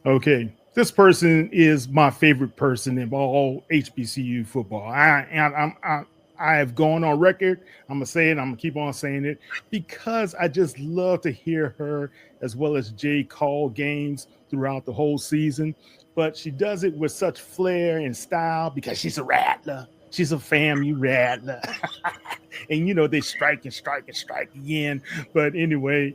Okay, this person is my favorite person in all HBCU football. I have gone on record. I'm gonna say it. I'm gonna keep on saying it because I just love to hear her as well as Jay call games throughout the whole season. But she does it with such flair and style because she's a rattler. She's a FAMU rattler, and they strike and strike and strike again. But anyway,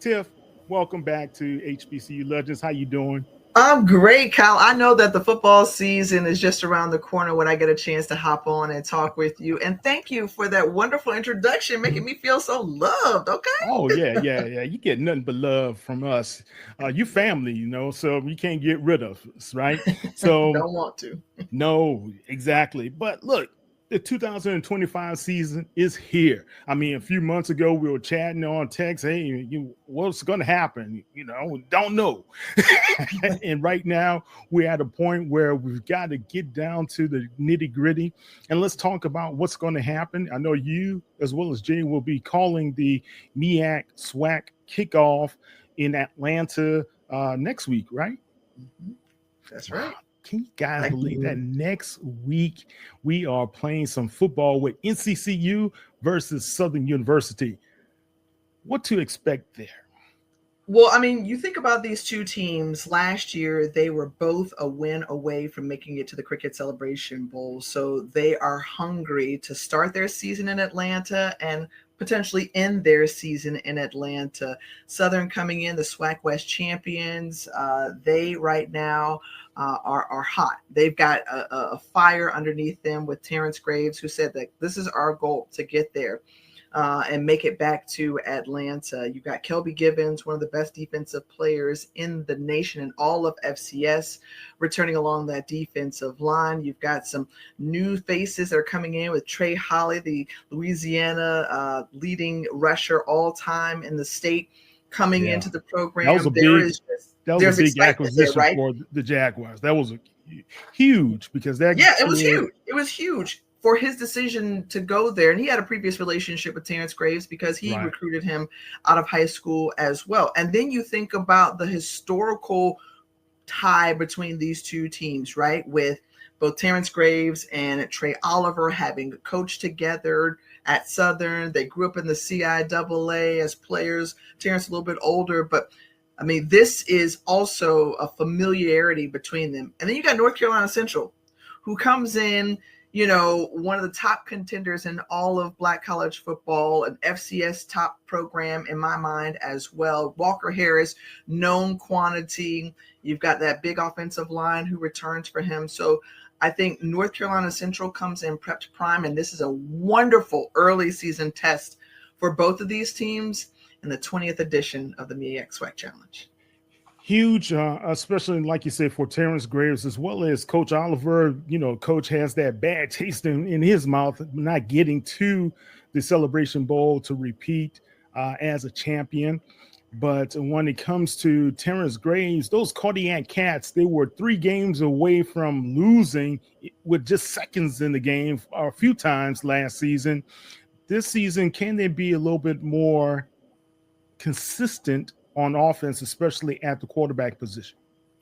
Tiff, welcome back to HBCU Legends. How you doing? I'm great, Kyle. I know that the football season is just around the corner when I get a chance to hop on and talk with you. And thank you for that wonderful introduction, making me feel so loved. Oh Okay. yeah, yeah, yeah. You get nothing but love from us. You family, so you can't get rid of us, right? So Don't want to. no, exactly. But look, the 2025 season is here. I mean, a few months ago we were chatting on text. Hey, what's going to happen? Don't know. And right now we're at a point where we've got to get down to the nitty gritty, and let's talk about what's going to happen. I know you, as well as Jay, will be calling the SWAC kickoff in Atlanta next week, right? Mm-hmm. That's Wow. right. Can you guys believe that next week we are playing some football with NCCU versus Southern University? What to expect there? Well, I mean, you think about these two teams. Last year, they were both a win away from making it to the Cricket Celebration Bowl. So they are hungry to start their season in Atlanta and potentially end their season in Atlanta. Southern coming in, the SWAC West champions. They right now are hot. They've got a fire underneath them with Terence Graves, who said that this is our goal to get there. And make it back to Atlanta. You've got Kelby Gibbons, one of the best defensive players in the nation and all of FCS, returning along that defensive line. You've got some new faces that are coming in with Trey Holly, the Louisiana leading rusher all time in the state, coming into the program. That was a big acquisition there, right? for the Jaguars. That was huge because that it was huge. It was huge for his decision to go there. And he had a previous relationship with Terence Graves because he recruited him out of high school as well. And then you think about the historical tie between these two teams, right? With both Terence Graves and Trey Oliver having coached together at Southern. They grew up in the CIAA as players. Terence a little bit older, but I mean, this is also a familiarity between them. And then you got North Carolina Central, who comes in, one of the top contenders in all of Black college football, an FCS top program in my mind as well. Walker Harris, known quantity. You've got that big offensive line who returns for him. So I think North Carolina Central comes in prepped prime, and this is a wonderful early season test for both of these teams in the 20th edition of the MEAC SWAC Challenge. Huge, especially like you said, for Terence Graves, as well as Coach Oliver. Coach has that bad taste in his mouth, not getting to the Celebration Bowl to repeat as a champion. But when it comes to Terence Graves, those Cardiac Cats, they were 3 games away from losing with just seconds in the game a few times last season. This season, can they be a little bit more consistent on offense, especially at the quarterback position?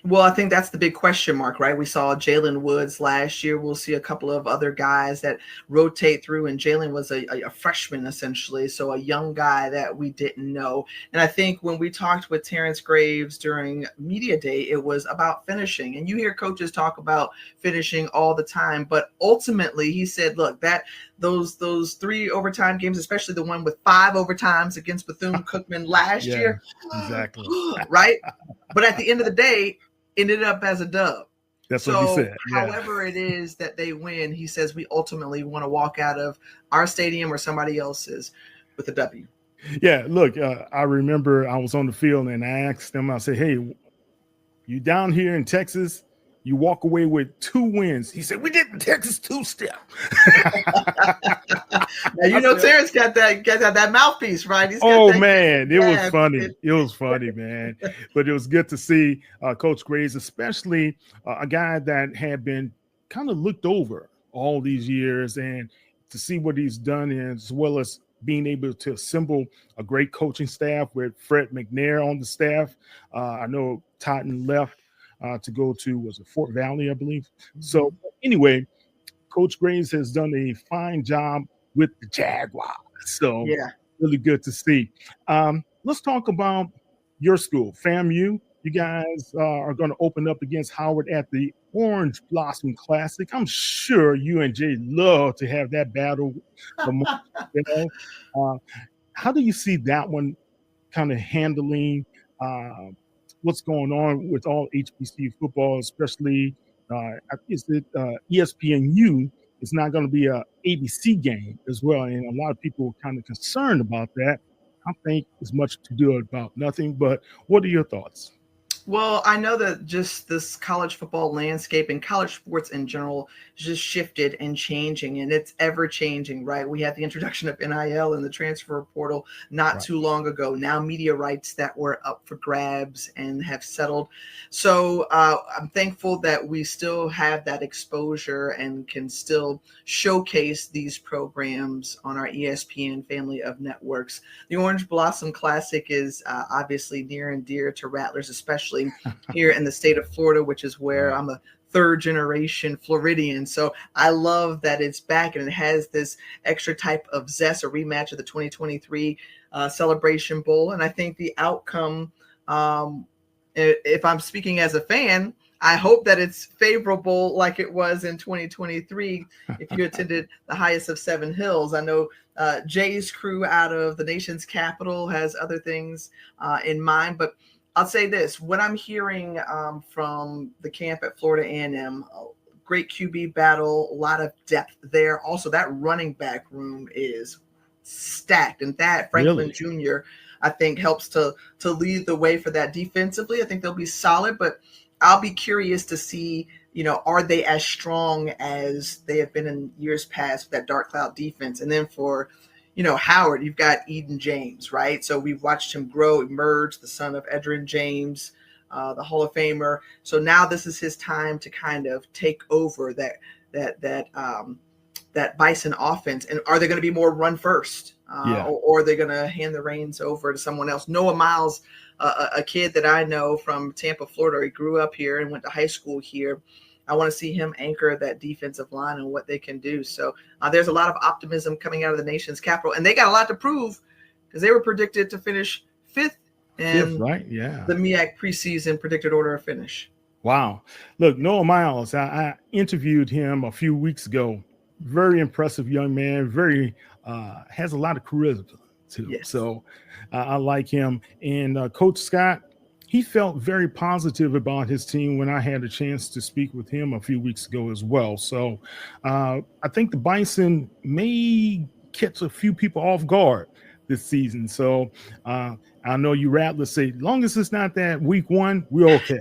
Well, I think that's the big question mark, right? We saw Jalen Woods last year. We'll see a couple of other guys that rotate through, and Jalen was a freshman essentially, so a young guy that we didn't know. And I think when we talked with Terence Graves during media day, it was about finishing. And you hear coaches talk about finishing all the time, but ultimately he said, look, that those 3 overtime games, especially the one with 5 overtimes against Bethune-Cookman last year, exactly, right? But at the end of the day, ended up as a dub. That's what he said. However it is that they win, he says we ultimately want to walk out of our stadium or somebody else's with a W. Yeah, look, I remember I was on the field and I asked them, I said, hey, you down here in Texas, you walk away with 2 wins. He said, we did the Texas 2-step. Now, Terrence got that mouthpiece, right? It was funny. It was funny, man. But it was good to see Coach Graves, especially a guy that had been kind of looked over all these years, and to see what he's done, as well as being able to assemble a great coaching staff with Fred McNair on the staff. I know Totten left to go to, was it Fort Valley, I believe. So anyway, Coach Graves has done a fine job with the Jaguars. So yeah, really good to see. Let's talk about your school, FAMU. You guys are going to open up against Howard at the Orange Blossom Classic. I'm sure you and Jay love to have that battle. How do you see that one kind of handling what's going on with all HBCU football, especially is it ESPNU is not going to be a ABC game as well, and a lot of people are kind of concerned about that. I think it's much to do about nothing, but what are your thoughts? Well, I know that just this college football landscape and college sports in general just shifted and changing, and it's ever changing, right? We had the introduction of NIL and the transfer portal not too long ago. Now media rights that were up for grabs and have settled. So I'm thankful that we still have that exposure and can still showcase these programs on our ESPN family of networks. The Orange Blossom Classic is obviously near and dear to Rattlers, especially here in the state of Florida, which is where I'm a third generation Floridian. So I love that it's back and it has this extra type of zest, a rematch of the 2023 Celebration Bowl. And I think the outcome, if I'm speaking as a fan, I hope that it's favorable like it was in 2023 if you attended the highest of Seven Hills. I know Jay's crew out of the nation's capital has other things in mind, but I'll say this, what I'm hearing from the camp at Florida A&M, great QB battle, a lot of depth there. Also, that running back room is stacked. And that Franklin Jr., I think, helps to lead the way for that defensively. I think they'll be solid, but I'll be curious to see, are they as strong as they have been in years past with that dark cloud defense? And then for Howard, you've got Eden James, right? So we've watched him grow, emerge, the son of Edgerrin James, the Hall of Famer. So now this is his time to kind of take over that Bison offense. And are they going to be more run first? Or are they going to hand the reins over to someone else? Noah Miles, a kid that I know from Tampa, Florida. He grew up here and went to high school here. I want to see him anchor that defensive line and what they can do. So there's a lot of optimism coming out of the nation's capital, and they got a lot to prove because they were predicted to finish fifth in the MEAC preseason predicted order of finish. Wow. Look, Noah Miles, I interviewed him a few weeks ago. Very impressive young man, very has a lot of charisma too. Yes. So I like him. And Coach Scott, he felt very positive about his team when I had a chance to speak with him a few weeks ago as well. So I think the Bison may catch a few people off guard this season. So I know you Rattlers say, long as it's not that week one, we're okay.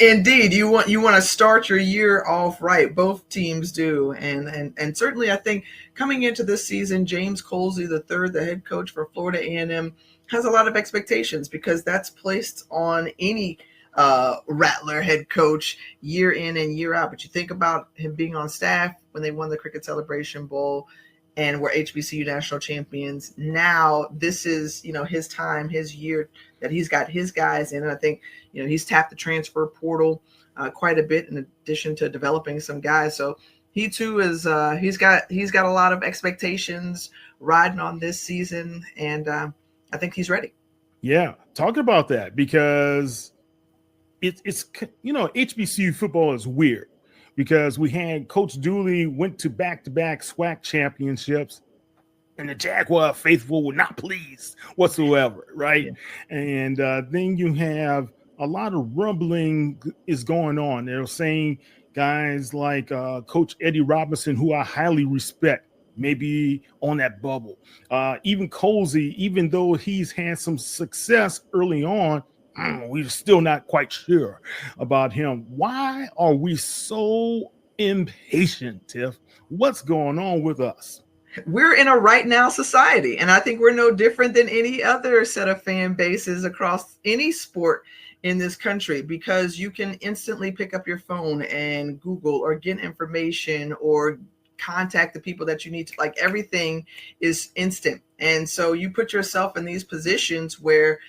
Indeed, you want to start your year off right. Both teams do, and certainly I think coming into this season, James Colsey III, the head coach for Florida A&M, has a lot of expectations because that's placed on any Rattler head coach year in and year out. But you think about him being on staff when they won the Cricket Celebration Bowl and were HBCU national champions. Now this is, his time, his year that he's got his guys in. And I think, he's tapped the transfer portal quite a bit in addition to developing some guys. So he too is he's got a lot of expectations riding on this season. And I think he's ready. Yeah. Talk about that because it's HBCU football is weird. Because we had Coach Dooley went to back-to-back SWAC championships, and the Jaguar faithful were not pleased whatsoever, right? Yeah. And then you have a lot of rumbling is going on. They're saying guys like Coach Eddie Robinson, who I highly respect, maybe on that bubble. Even Colsey, even though he's had some success early on, we're still not quite sure about him. Why are we so impatient, Tiff? What's going on with us? We're in a right now society, and I think we're no different than any other set of fan bases across any sport in this country because you can instantly pick up your phone and Google or get information or contact the people that you need to, like, everything is instant. And so you put yourself in these positions where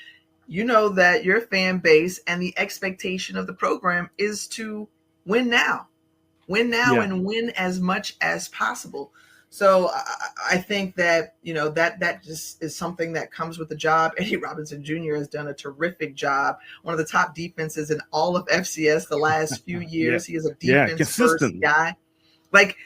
you know that your fan base and the expectation of the program is to win now, and win as much as possible. So I think that, that just is something that comes with the job. Eddie Robinson Jr. has done a terrific job. One of the top defenses in all of FCS the last few years. He is a defense first guy. Like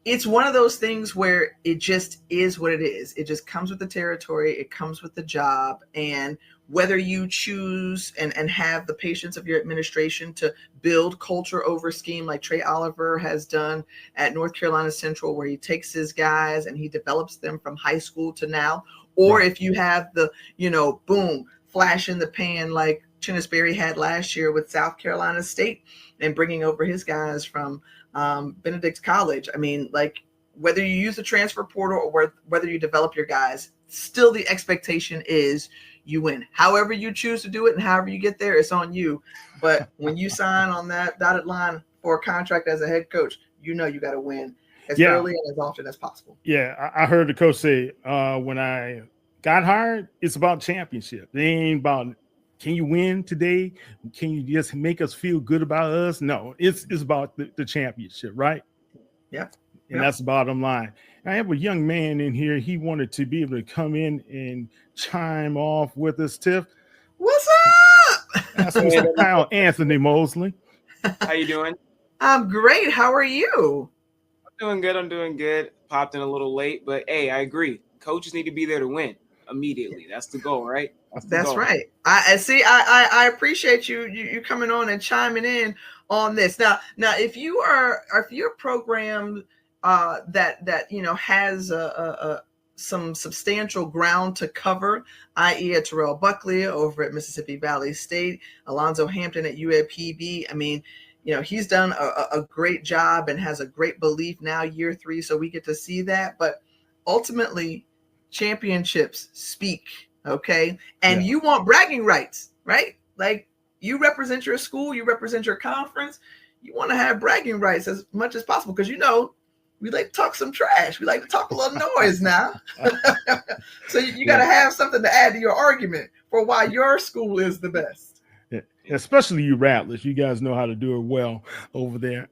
it's one of those things where it just is what it is. It just comes with the territory. It comes with the job. And whether you choose and have the patience of your administration to build culture over scheme, like Trey Oliver has done at North Carolina Central, where he takes his guys and he develops them from high school to now, or if you have the, boom, flash in the pan like Chennis Berry had last year with South Carolina State and bringing over his guys from Benedict College. I mean, like, whether you use the transfer portal or whether you develop your guys, still the expectation is you win. However you choose to do it and however you get there, it's on you. But when you sign on that dotted line for a contract as a head coach, you got to win as early and as often as possible. Yeah, I heard the coach say, when I got hired, it's about championship. It ain't about, can you win today? Can you just make us feel good about us? No, it's about the championship, right? Yeah. And that's the bottom line. I have a young man in here. He wanted to be able to come in and chime off with us. Tiff, what's up? That's Mr. Kyle Anthony Mosley. How you doing? I'm great. How are you? I'm doing good. Popped in a little late, but hey, I agree. Coaches need to be there to win immediately. That's the goal, right? That's right. I see. I appreciate you coming on and chiming in on this. Now, if you're a program that has some substantial ground to cover, i.e. a Terrell Buckley over at Mississippi Valley State, Alonzo Hampton at UAPB. I mean, he's done a great job and has a great belief now, year 3. So we get to see that. But ultimately, championships speak. Okay. And you want bragging rights, right? Like, you represent your school, you represent your conference. You want to have bragging rights as much as possible because, we like to talk some trash. We like to talk a little noise now. So you got to have something to add to your argument for why your school is the best. Yeah. Especially you Rattlers. You guys know how to do it well over there.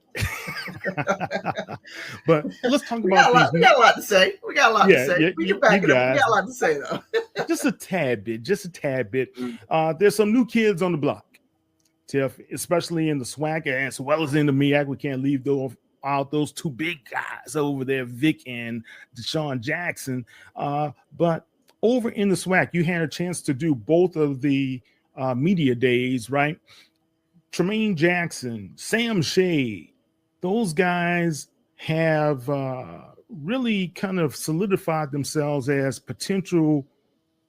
But let's talk about We got a lot to say. We got a lot to say. We can back it up. We got a lot to say, though. Just a tad bit. There's some new kids on the block, Tiff, especially in the SWAC as well as in the MEAC. We can't leave those two big guys over there, Vic and Deshaun Jackson. But over in the SWAC, you had a chance to do both of the media days, right? Tremaine Jackson, Sam Shade, those guys have really kind of solidified themselves as potential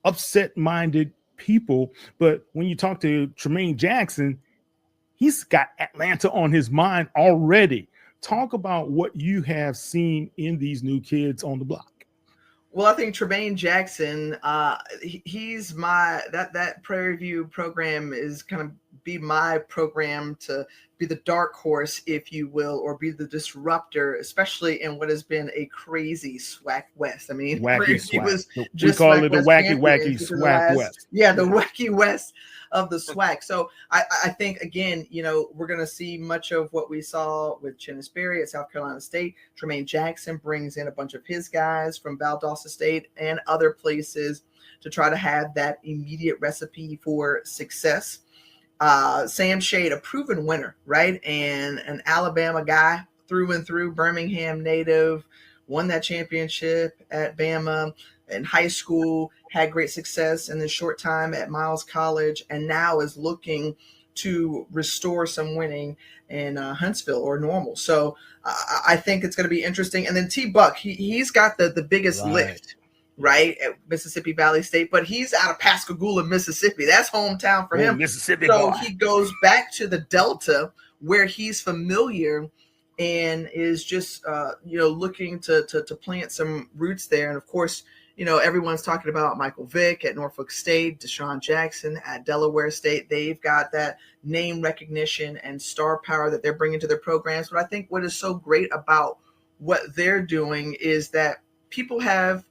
upset-minded people. But when you talk to Tremaine Jackson, he's got Atlanta on his mind already. Talk about what you have seen in these new kids on the block. Well, I think Tremaine Jackson, he's that Prairie View program is kind of be my program to be the dark horse, if you will, or be the disruptor, especially in what has been a crazy SWAC West. I mean, wacky SWAC. We call it the wacky SWAC West. Yeah, the wacky West of the SWAC. So I think, again, we're going to see much of what we saw with Chennis Berry at South Carolina State. Tremaine Jackson brings in a bunch of his guys from Valdosta State and other places to try to have that immediate recipe for success. Sam Shade, a proven winner, right? And an Alabama guy through and through, Birmingham native, won that championship at Bama in high school, had great success in the short time at Miles College, and now is looking to restore some winning in Huntsville or Normal. So I think it's going to be interesting. And then T-Buck, he's got the biggest lift, right, at Mississippi Valley State, but he's out of Pascagoula, Mississippi. That's hometown for him. Mississippi so boy. He goes back to the Delta where he's familiar and is just looking to plant some roots there. And of course, everyone's talking about Michael Vick at Norfolk State, Deshaun Jackson at Delaware State. They've got that name recognition and star power that they're bringing to their programs. But I think what is so great about what they're doing is that people have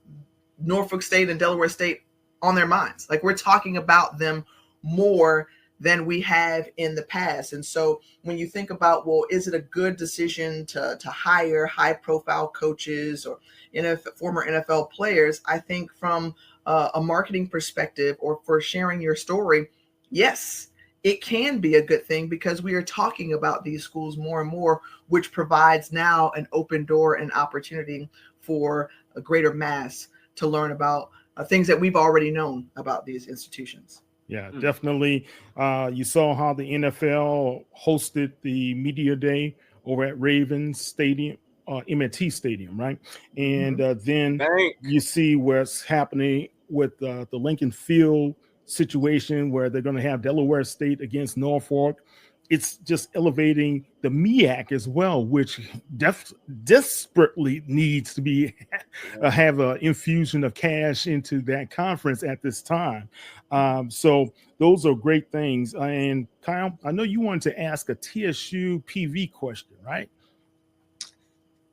Norfolk State and Delaware State on their minds. Like, we're talking about them more than we have in the past. And so when you think about, well, is it a good decision to hire high profile coaches or former NFL players? I think from a marketing perspective or for sharing your story, yes, it can be a good thing because we are talking about these schools more and more, which provides now an open door and opportunity for a greater mass to learn about things that we've already known about these institutions. Yeah, definitely. You saw how the NFL hosted the media day over at Ravens Stadium, M&T Stadium, right? And then you see what's happening with the Lincoln Field situation where they're going to have Delaware State against Norfolk. It's just elevating the MEAC as well, which desperately needs to be have an infusion of cash into that conference at this time. So those are great things. And Kyle, I know you wanted to ask a TSU PV question, right?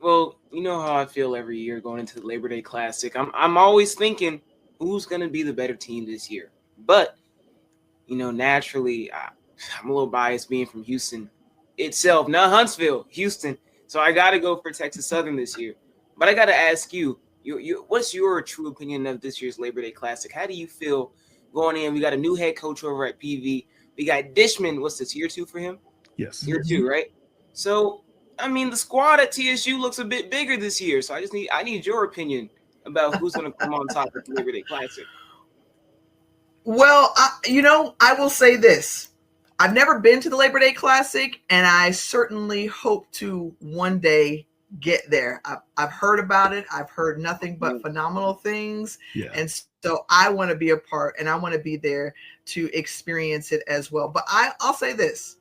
Well, you know how I feel every year going into the Labor Day Classic. I'm always thinking who's going to be the better team this year. But, you know, naturally, I'm a little biased being from Houston itself, not Huntsville, Houston. So I got to go for Texas Southern this year. But I got to ask you, what's your true opinion of this year's Labor Day Classic? How do you feel going in? We got a new head coach over at PV. We got Dishman. What's this, year 2 for him? Yes. Year 2, right? So, I mean, the squad at TSU looks a bit bigger this year. So I need your opinion about who's going to come on top of the Labor Day Classic. Well, I will say this. I've never been to the Labor Day Classic, and I certainly hope to one day get there. I've heard about it. I've heard nothing but phenomenal things. Yeah. And so I want to be a part, and I want to be there to experience it as well. But I'll say this.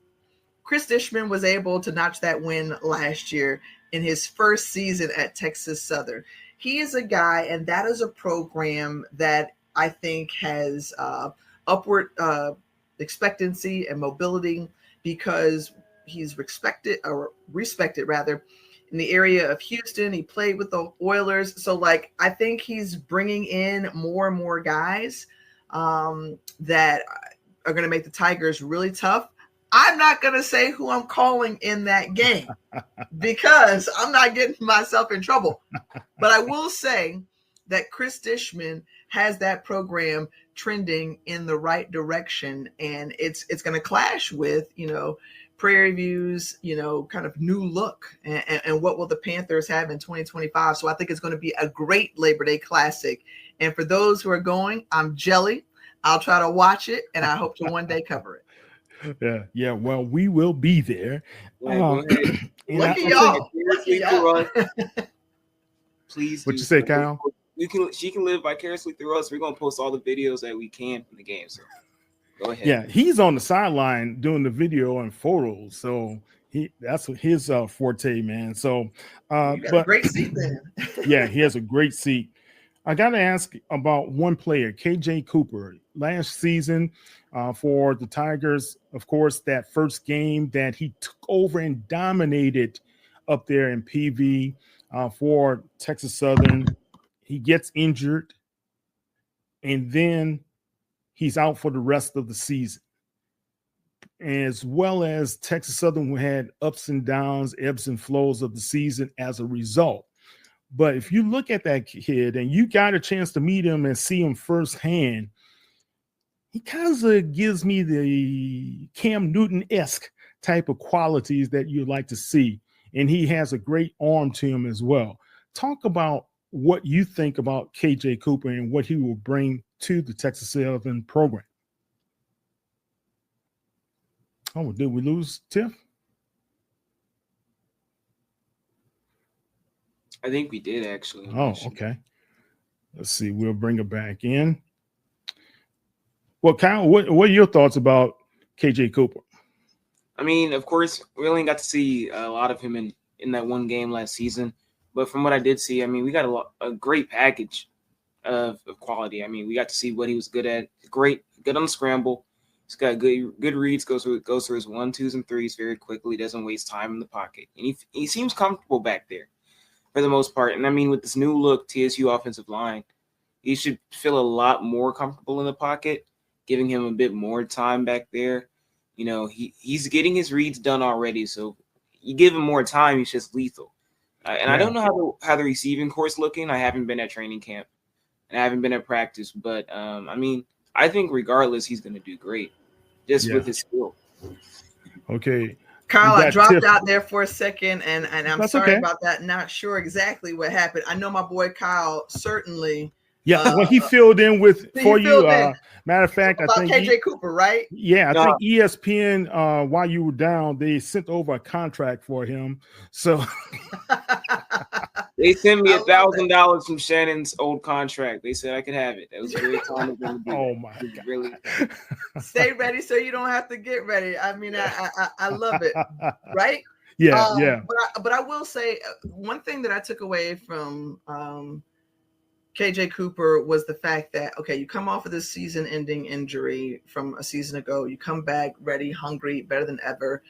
Chris Dishman was able to notch that win last year in his first season at Texas Southern. He is a guy, and that is a program that I think has upward expectancy and mobility because he's respected in the area of Houston. He played with the Oilers. So I think he's bringing in more and more guys that are going to make the Tigers really tough. I'm not going to say who I'm calling in that game because I'm not getting myself in trouble. But I will say that Chris Dishman has that program trending in the right direction, and it's going to clash with, Prairie View's, kind of new look and what will the Panthers have in 2025. So I think it's going to be a great Labor Day Classic. And for those who are going, I'm jelly. I'll try to watch it, and I hope to one day cover it. Yeah. Well, we will be there. Lucky y'all. Please. What you say, Kyle? She can live vicariously through us. We're gonna post all the videos that we can from the game. So go ahead. Yeah, he's on the sideline doing the video and photos. So that's his forte, man. So but a great seat then. Yeah, he has a great seat. I got to ask about one player, KJ Cooper. Last season for the Tigers, of course, that first game that he took over and dominated up there in PV for Texas Southern. He gets injured, and then he's out for the rest of the season. As well as Texas Southern had ups and downs, ebbs and flows of the season as a result. But if you look at that kid and you got a chance to meet him and see him firsthand, he kind of gives me the Cam Newton-esque type of qualities that you'd like to see. And he has a great arm to him as well. Talk about what you think about KJ Cooper and what he will bring to the Texas Southern program. Oh, did we lose Tiff? I think we did, actually. Oh, okay. Let's see. We'll bring her back in. Well, Kyle, what are your thoughts about KJ Cooper? I mean, of course, we only got to see a lot of him in that one game last season. But from what I did see, I mean, we got a great package of quality. I mean, we got to see what he was good at. Good on the scramble. He's got good reads, goes through his 1, 2s, and 3s very quickly, doesn't waste time in the pocket. And he seems comfortable back there. for the most part. And I mean, with this new look TSU offensive line, he should feel a lot more comfortable in the pocket, giving him a bit more time back there. You know, he's getting his reads done already, so you give him more time, he's just lethal. And I don't know how the receiving course looking. I haven't been at training camp and I haven't been at practice, but I mean, I think regardless, he's going to do great just with his skill. Okay. Kyle, I dropped out there for a second, and I'm sorry about that. Not sure exactly what happened. I know my boy Kyle certainly. Yeah, when he filled in for you. Matter of fact, I think KJ Cooper, right? Yeah, I think ESPN, while you were down, they sent over a contract for him. So they sent me $1,000 from Shannon's old contract. They said I could have it. That was very kind of them to do. Oh my God! Really. Stay ready, so you don't have to get ready. I mean, I love it, right? Yeah. But I will say one thing that I took away from KJ Cooper was the fact that, okay, you come off of this season-ending injury from a season ago. You come back ready, hungry, better than ever,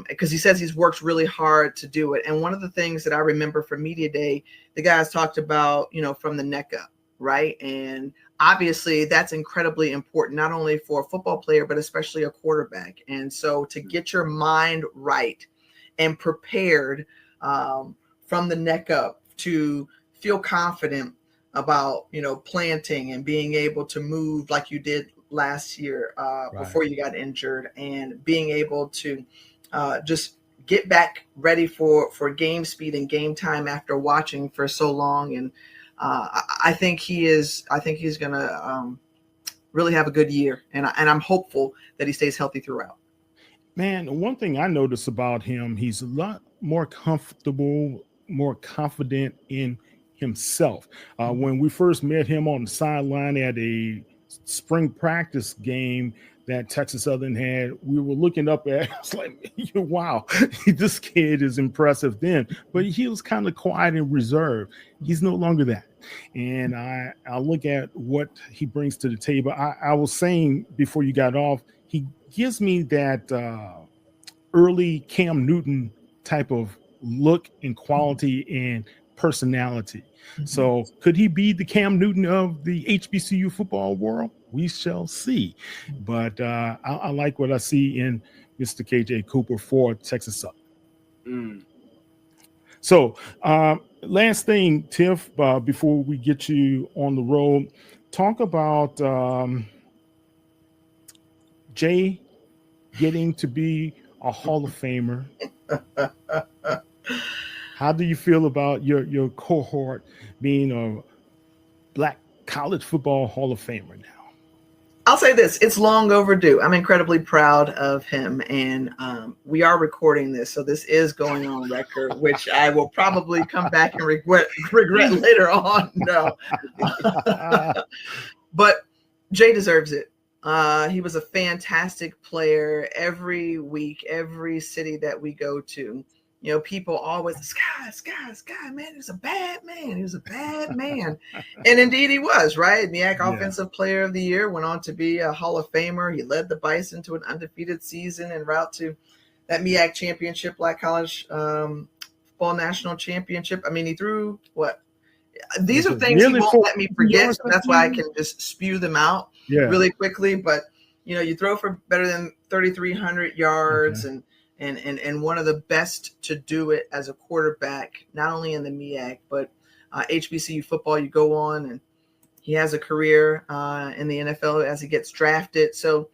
because he says he's worked really hard to do it. And one of the things that I remember from Media Day, the guys talked about, from the neck up, right? And obviously that's incredibly important, not only for a football player, but especially a quarterback. And so to get your mind right and prepared from the neck up to feel confident about, planting and being able to move like you did last year before you got injured, and being able to just get back ready for game speed and game time after watching for so long. And I think he's going to really have a good year. And I'm hopeful that he stays healthy throughout. Man, one thing I noticed about him, he's a lot more comfortable, more confident in himself. When we first met him on the sideline at a spring practice game that Texas Southern had, we were looking up at, I was like, wow, this kid is impressive then. But he was kind of quiet and reserved. He's no longer that. And I look at what he brings to the table. I was saying before you got off, he gives me that early Cam Newton type of look and quality and personality. So could he be the Cam Newton of the HBCU football world? We shall see. But I like what I see in Mr. KJ Cooper for Texas Southern. So last thing, Tiff, before we get you on the road, talk about Jay getting to be a Hall of Famer. How do you feel about your cohort being a Black college football Hall of Famer now? I'll say this, it's long overdue. I'm incredibly proud of him, and we are recording this, so this is going on record, which I will probably come back and regret later on. No. But Jay deserves it. He was a fantastic player. Every week, every city that we go to, people always, Sky, man, he was a bad man. He was a bad man. And indeed he was, right? MEAC Offensive Player of the Year, went on to be a Hall of Famer. He led the Bison to an undefeated season en route to that MEAC championship, Black College Football National Championship. I mean, he threw what? These are things he won't let me forget, so that's why I can just spew them out really quickly. But, you throw for better than 3,300 yards and one of the best to do it as a quarterback, not only in the MEAC, but HBCU football. You go on, and he has a career in the NFL as he gets drafted. So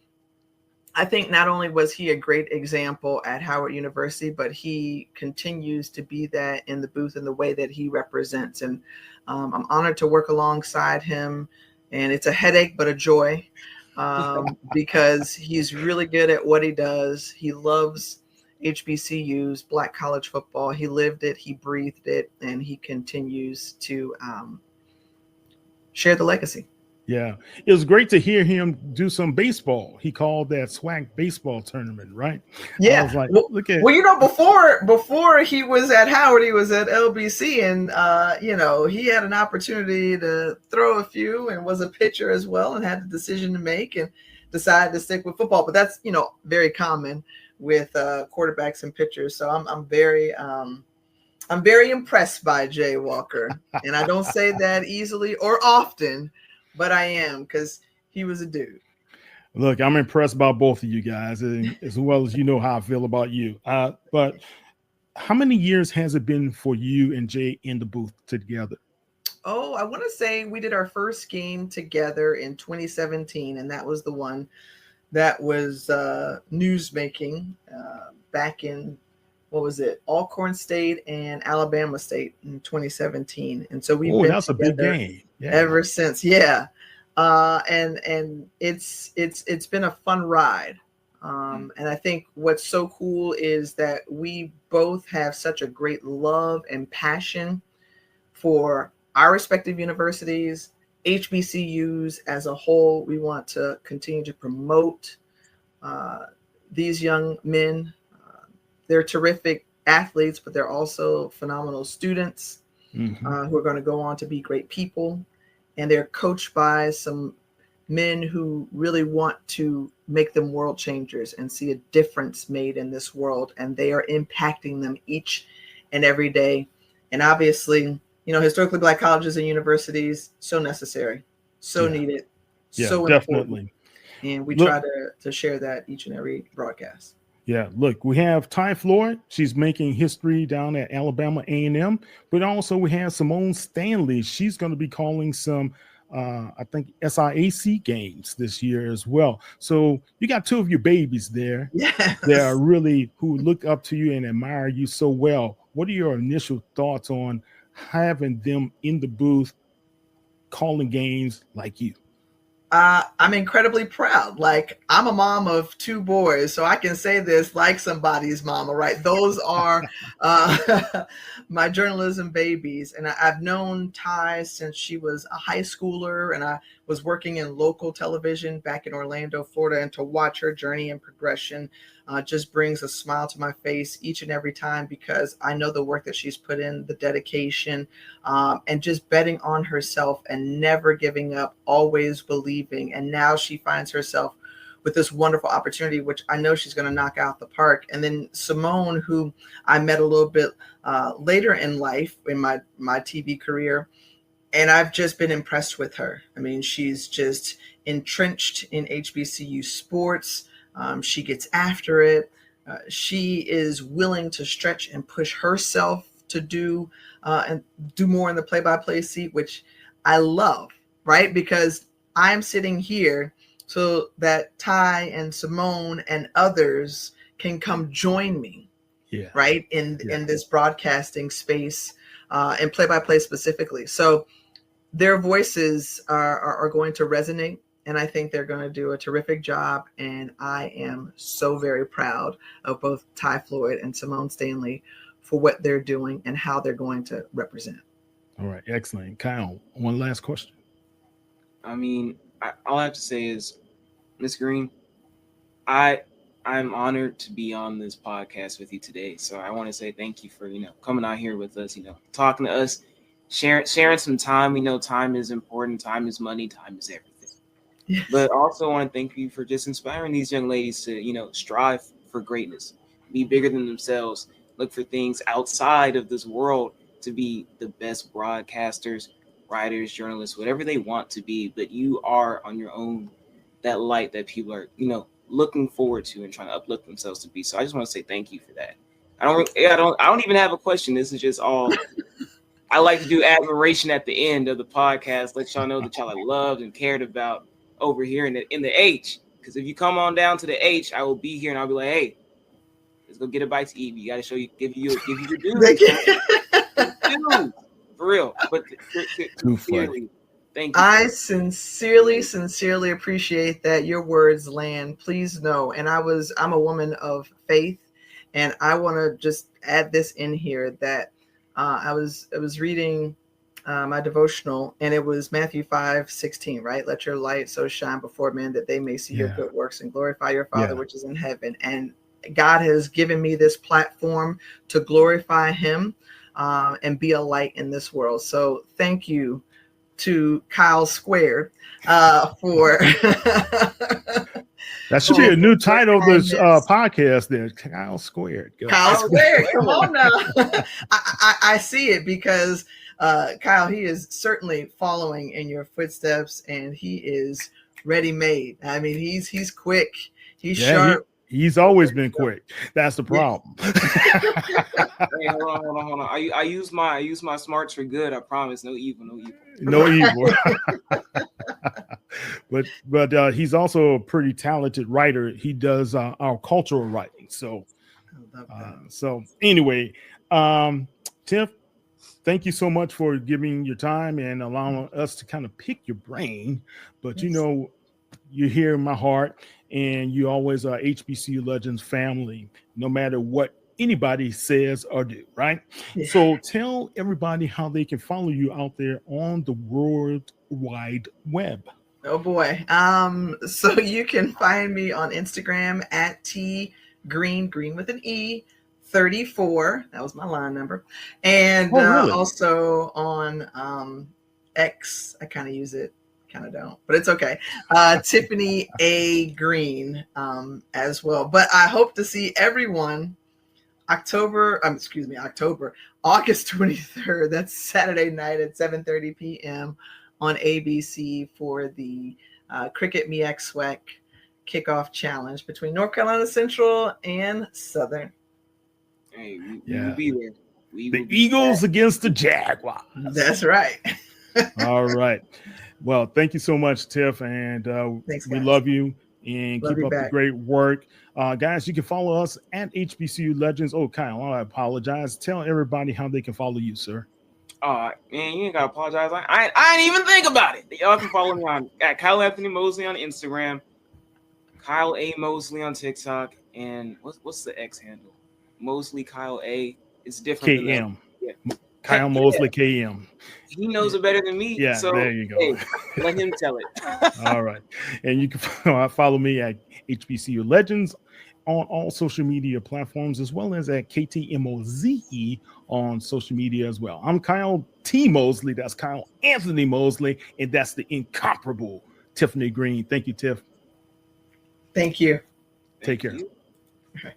I think not only was he a great example at Howard University, but he continues to be that in the booth in the way that he represents. And I'm honored to work alongside him, and it's a headache, but a joy because he's really good at what he does. He loves HBCUs, Black college football. He lived it, he breathed it, and he continues to share the legacy. Yeah, it was great to hear him do some baseball. He called that SWAC baseball tournament, right? Yeah. I was like, look at. Well, before he was at Howard, he was at LBC, and he had an opportunity to throw a few, and was a pitcher as well, and had the decision to make, and decided to stick with football. But that's very common with quarterbacks and pitchers. So I'm very I'm very impressed by Jay Walker, and I don't say that easily or often, but I am, because he was a dude. Look, I'm impressed by both of you guys, and as well as you know how I feel about you. But how many years has it been for you and Jay in the booth together? Oh, I want to say we did our first game together in 2017, and that was the one that was news making back in, what was it, Alcorn State and Alabama State in 2017. And so we've been that's a big game. ever since. Yeah. And it's been a fun ride. And I think what's so cool is that we both have such a great love and passion for our respective universities, HBCUs as a whole. We want to continue to promote these young men. They're terrific athletes, but they're also phenomenal students who are going to go on to be great people. And they're coached by some men who really want to make them world changers and see a difference made in this world. And they are impacting them each and every day. And obviously, historically Black colleges and universities, so necessary, so needed, so important. And we try to share that each and every broadcast. Yeah, look, we have Ty Floyd. She's making history down at Alabama A&M, but also we have Simone Stanley. She's going to be calling some, I think, SIAC games this year as well. So you got two of your babies there. Yes. They are really who look up to you and admire you so well. What are your initial thoughts on having them in the booth calling games like you? I'm incredibly proud. Like, I'm a mom of two boys, so I can say this like somebody's mama, right? Those are my journalism babies. And I've known Ty since she was a high schooler, and I was working in local television back in Orlando, Florida, and to watch her journey and progression just brings a smile to my face each and every time, because I know the work that she's put in, the dedication, and just betting on herself and never giving up, always believing. And now she finds herself with this wonderful opportunity, which I know she's going to knock out the park. And then Simone, who I met a little bit later in life in my TV career, and I've just been impressed with her. I mean, she's just entrenched in HBCU sports. She gets after it. She is willing to stretch and push herself to do more in the play-by-play seat, which I love, right? Because I'm sitting here so that Ty and Simone and others can come join me, right, in this broadcasting space and play-by-play specifically. So their voices are going to resonate. And I think they're going to do a terrific job. And I am so very proud of both Ty Floyd and Simone Stanley for what they're doing and how they're going to represent. All right. Excellent. Kyle, one last question. I mean, all I have to say is, Ms. Greene, I'm honored to be on this podcast with you today. So I want to say thank you for, coming out here with us, talking to us, sharing some time. We know time is important. Time is money. Time is everything. Yes. But also want to thank you for just inspiring these young ladies to, strive for greatness, be bigger than themselves, look for things outside of this world to be the best broadcasters, writers, journalists, whatever they want to be. But you are on your own, that light that people are, looking forward to and trying to uplift themselves to be. So I just want to say thank you for that. I don't even have a question. This is just all. I like to do admiration at the end of the podcast, let y'all know that y'all are loved and cared about over here in the H. Because if you come on down to the H, I will be here and I'll be like, hey, let's go get a bite to eat. You got to show you, give you your dues. For real. But sincerely, thank you. I sincerely appreciate that. Your words land. Please know. And I'm a woman of faith, and I want to just add this in here that I was reading my devotional, and it was Matthew 5:16, right? Let your light so shine before men that they may see your good works and glorify your Father which is in heaven. And God has given me this platform to glorify him and be a light in this world. So thank you to Kyle Squared for That should be a new title of this podcast there. Kyle Squared. Kyle Squared. Come on now. I see it because Kyle, he is certainly following in your footsteps, and he is ready-made. I mean, he's quick. He's sharp. He's always been quick. That's the problem. Hey, hold on. I use my smarts for good. I promise. No evil. No evil. but he's also a pretty talented writer. He does our cultural writing. So anyway, Tiff, thank you so much for giving your time and allowing us to kind of pick your brain. But yes. You're here in my heart, and you always are HBCU Legends family, no matter what anybody says or do, right? Yeah. So tell everybody how they can follow you out there on the World Wide Web. Oh boy. So you can find me on Instagram at Greene with an E 34. That was my line number. And really? Also on X, I kind of use it. Kind of don't, but it's okay. Tiffany A. Greene as well. But I hope to see everyone August 23rd. That's Saturday night at 7:30 p.m. on ABC for the Cricket MEX SWAC kickoff challenge between North Carolina Central and Southern. Hey, we will be there. The Eagles against the Jaguars. That's right. All right. Well, thank you so much, Tiff, and thanks, we love you and keep up the great work. Guys, you can follow us at HBCU Legends. Oh, Kyle, I apologize. Tell everybody how they can follow you, sir. Man, you ain't got to apologize. I didn't even think about it. Y'all can follow me at Kyle Anthony Mosley on Instagram, Kyle A. Mosley on TikTok, and what's the X handle? Mosley Kyle A. It's different. KM. Yeah. Kyle Mosley, KM. He knows it better than me. Yeah, so there you go. Hey, let him tell it. All right. And you can follow me at HBCU Legends on all social media platforms, as well as at KTMOZE on social media as well. I'm Kyle T. Mosley. That's Kyle Anthony Mosley. And that's the incomparable Tiffany Greene. Thank you, Tiff. Thank you. Take care. Okay.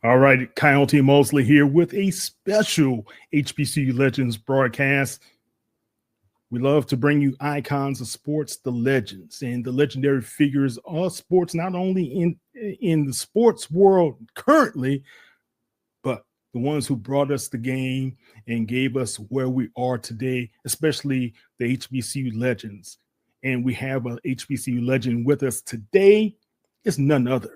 All right, Kyle T. Mosley here with a special HBCU Legends broadcast. We love to bring you icons of sports, the legends, and the legendary figures of sports, not only in the sports world currently, but the ones who brought us the game and gave us where we are today, especially the HBCU Legends. And we have an HBCU legend with us today. It's none other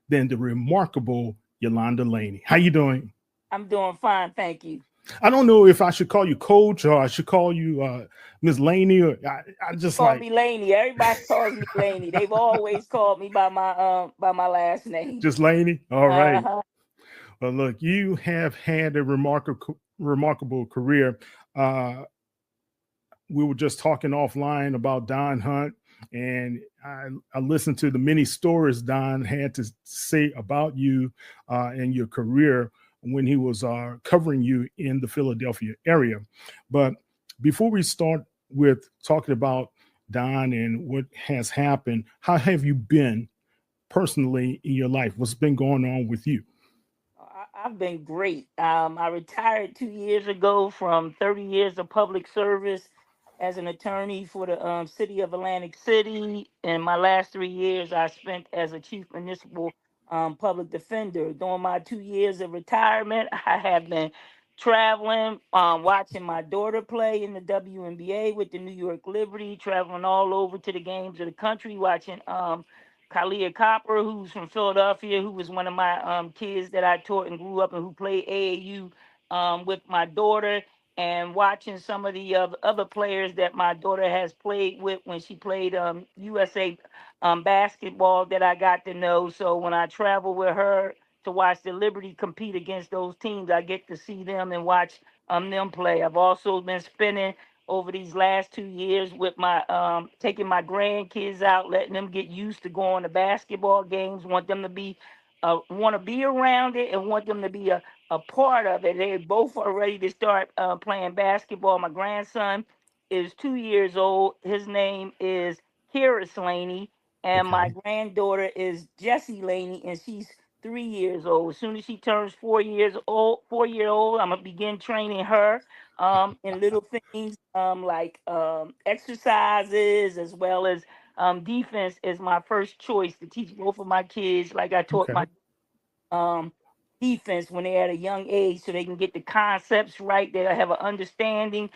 than the remarkable Yolanda Laney. How you doing? I'm doing fine, thank you. I don't know if I should call you Coach or I should call you Miss Laney. Or I just call me Laney. Everybody calls me Laney. They've always called me by my last name. Just Laney. All right. Well, look, you have had a remarkable career. We were just talking offline about Don Hunt. And I listened to the many stories Don had to say about you and your career when he was covering you in the Philadelphia area. But before we start with talking about Don and what has happened, how have you been personally in your life? What's been going on with you? I've been great. I retired 2 years ago from 30 years of public service as an attorney for the city of Atlantic City. And my last 3 years I spent as a chief municipal public defender. During my 2 years of retirement, I have been traveling, watching my daughter play in the WNBA with the New York Liberty, traveling all over to the games of the country, watching Kalia Copper, who's from Philadelphia, who was one of my kids that I taught and grew up and who played AAU with my daughter, and watching some of the other players that my daughter has played with when she played USA basketball that I got to know. So when I travel with her to watch the Liberty compete against those teams, I get to see them and watch them play. I've also been spending over these last 2 years with my taking my grandkids out, letting them get used to going to basketball games, want them to be want to be around it and want them to be a a part of it. They both are ready to start playing basketball. My grandson is 2 years old. His name is Kira Laney, and my granddaughter is Jessie Laney, and she's 3 years old. As soon as she turns 4 year old, I'm gonna begin training her in little things like exercises, as well as defense is my first choice to teach both of my kids. Like I taught my um, defense when they're at a young age, so they can get the concepts right. They'll have an understanding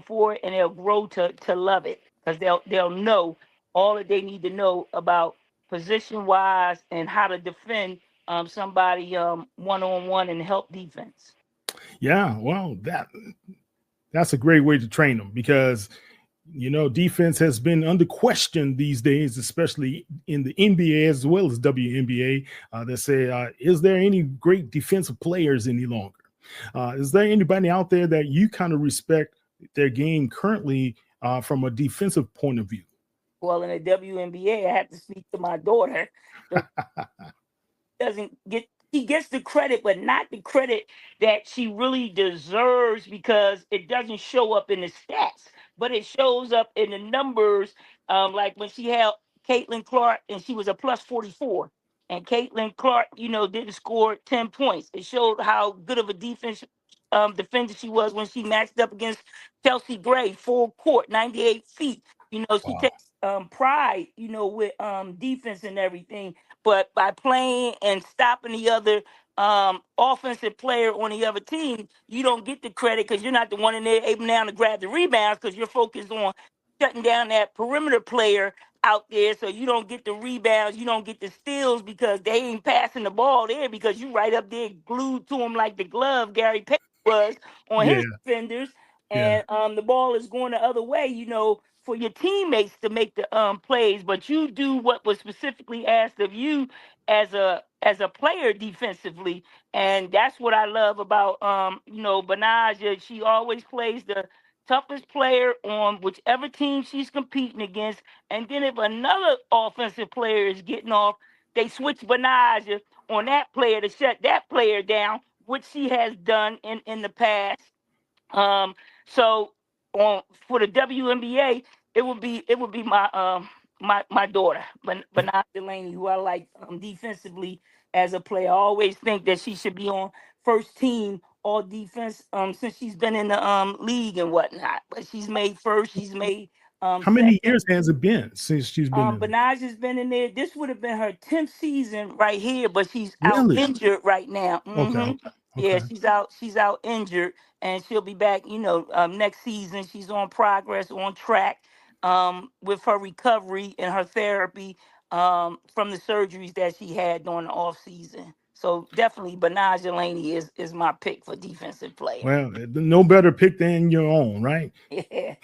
for it, and they'll grow to love it, because they'll know all that they need to know about position wise and how to defend somebody one on one and help defense. Yeah, well, that's a great way to train them, because defense has been under question these days, especially in the NBA as well as WNBA. They say, is there any great defensive players any longer? Is there anybody out there that you kind of respect their game currently from a defensive point of view? Well, in the WNBA, I have to speak to my daughter. He gets the credit, but not the credit that she really deserves, because it doesn't show up in the stats, but it shows up in the numbers. Like when she had Caitlin Clark and she was a plus 44, and Caitlin Clark, didn't score 10 points. It showed how good of a defender she was when she matched up against Chelsea Gray, full court, 98 feet. She takes pride, with defense and everything. But by playing and stopping the other offensive player on the other team, you don't get the credit, because you're not the one in there able now to grab the rebounds, because you're focused on shutting down that perimeter player out there. So you don't get the rebounds, you don't get the steals, because they ain't passing the ball there, because you right up there glued to them like the glove Gary Payton was on his defenders. And the ball is going the other way, for your teammates to make the plays, but you do what was specifically asked of you as a player defensively. And that's what I love about Benaja. She always plays the toughest player on whichever team she's competing against. And then if another offensive player is getting off, they switch Benaja on that player to shut that player down, which she has done in the past. So for the WNBA, it would be my daughter, Benaja Laney, who I like defensively as a player. I always think that she should be on first team all defense since she's been in the league and whatnot. But she's made first. She's made how many years has it been since she's been in? Benaja's been in there. This would have been her 10th season right here, but she's out injured right now. Okay. Yeah, she's out injured, and she'll be back, next season. She's on progress, on track with her recovery and her therapy from the surgeries that she had during the off season. So definitely Benaja Laney is my pick for defensive player. Well, no better pick than your own, right? Yeah.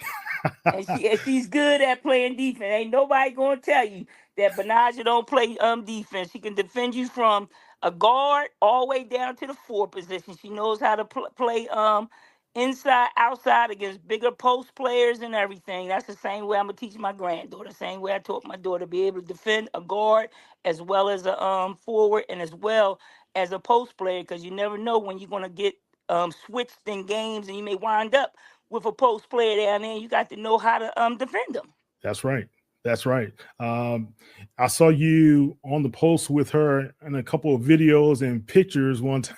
And she's good at playing defense. Ain't nobody gonna tell you that Benaja don't play defense. She can defend you from a guard all the way down to the 4 position. She knows how to play inside, outside against bigger post players and everything. That's the same way I'm gonna teach my granddaughter. Same way I taught my daughter to be able to defend a guard as well as a forward and as well as a post player, because you never know when you're gonna get switched in games, and you may wind up with a post player down there. You got to know how to defend them. That's right. That's right. I saw you on the post with her in a couple of videos and pictures one time.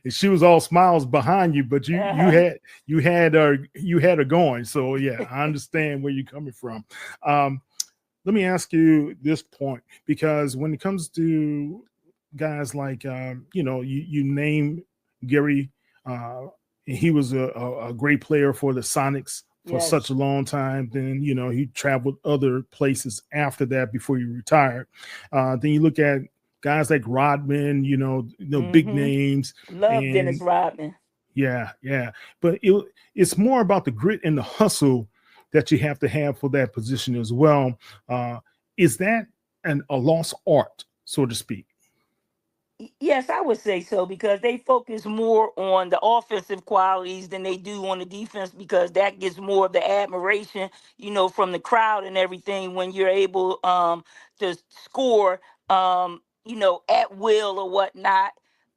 She was all smiles behind you, but you had her going. So yeah, I understand where you're coming from. Let me ask you this point, because when it comes to guys like you name Gary, he was a great player for the Sonics for such a long time. Then, he traveled other places after that before he retired. Then you look at guys like Rodman, big names. Love Dennis Rodman. Yeah. But it's more about the grit and the hustle that you have to have for that position as well. Is that a lost art, so to speak? Yes, I would say so, because they focus more on the offensive qualities than they do on the defense, because that gets more of the admiration, from the crowd and everything when you're able to score, at will or whatnot.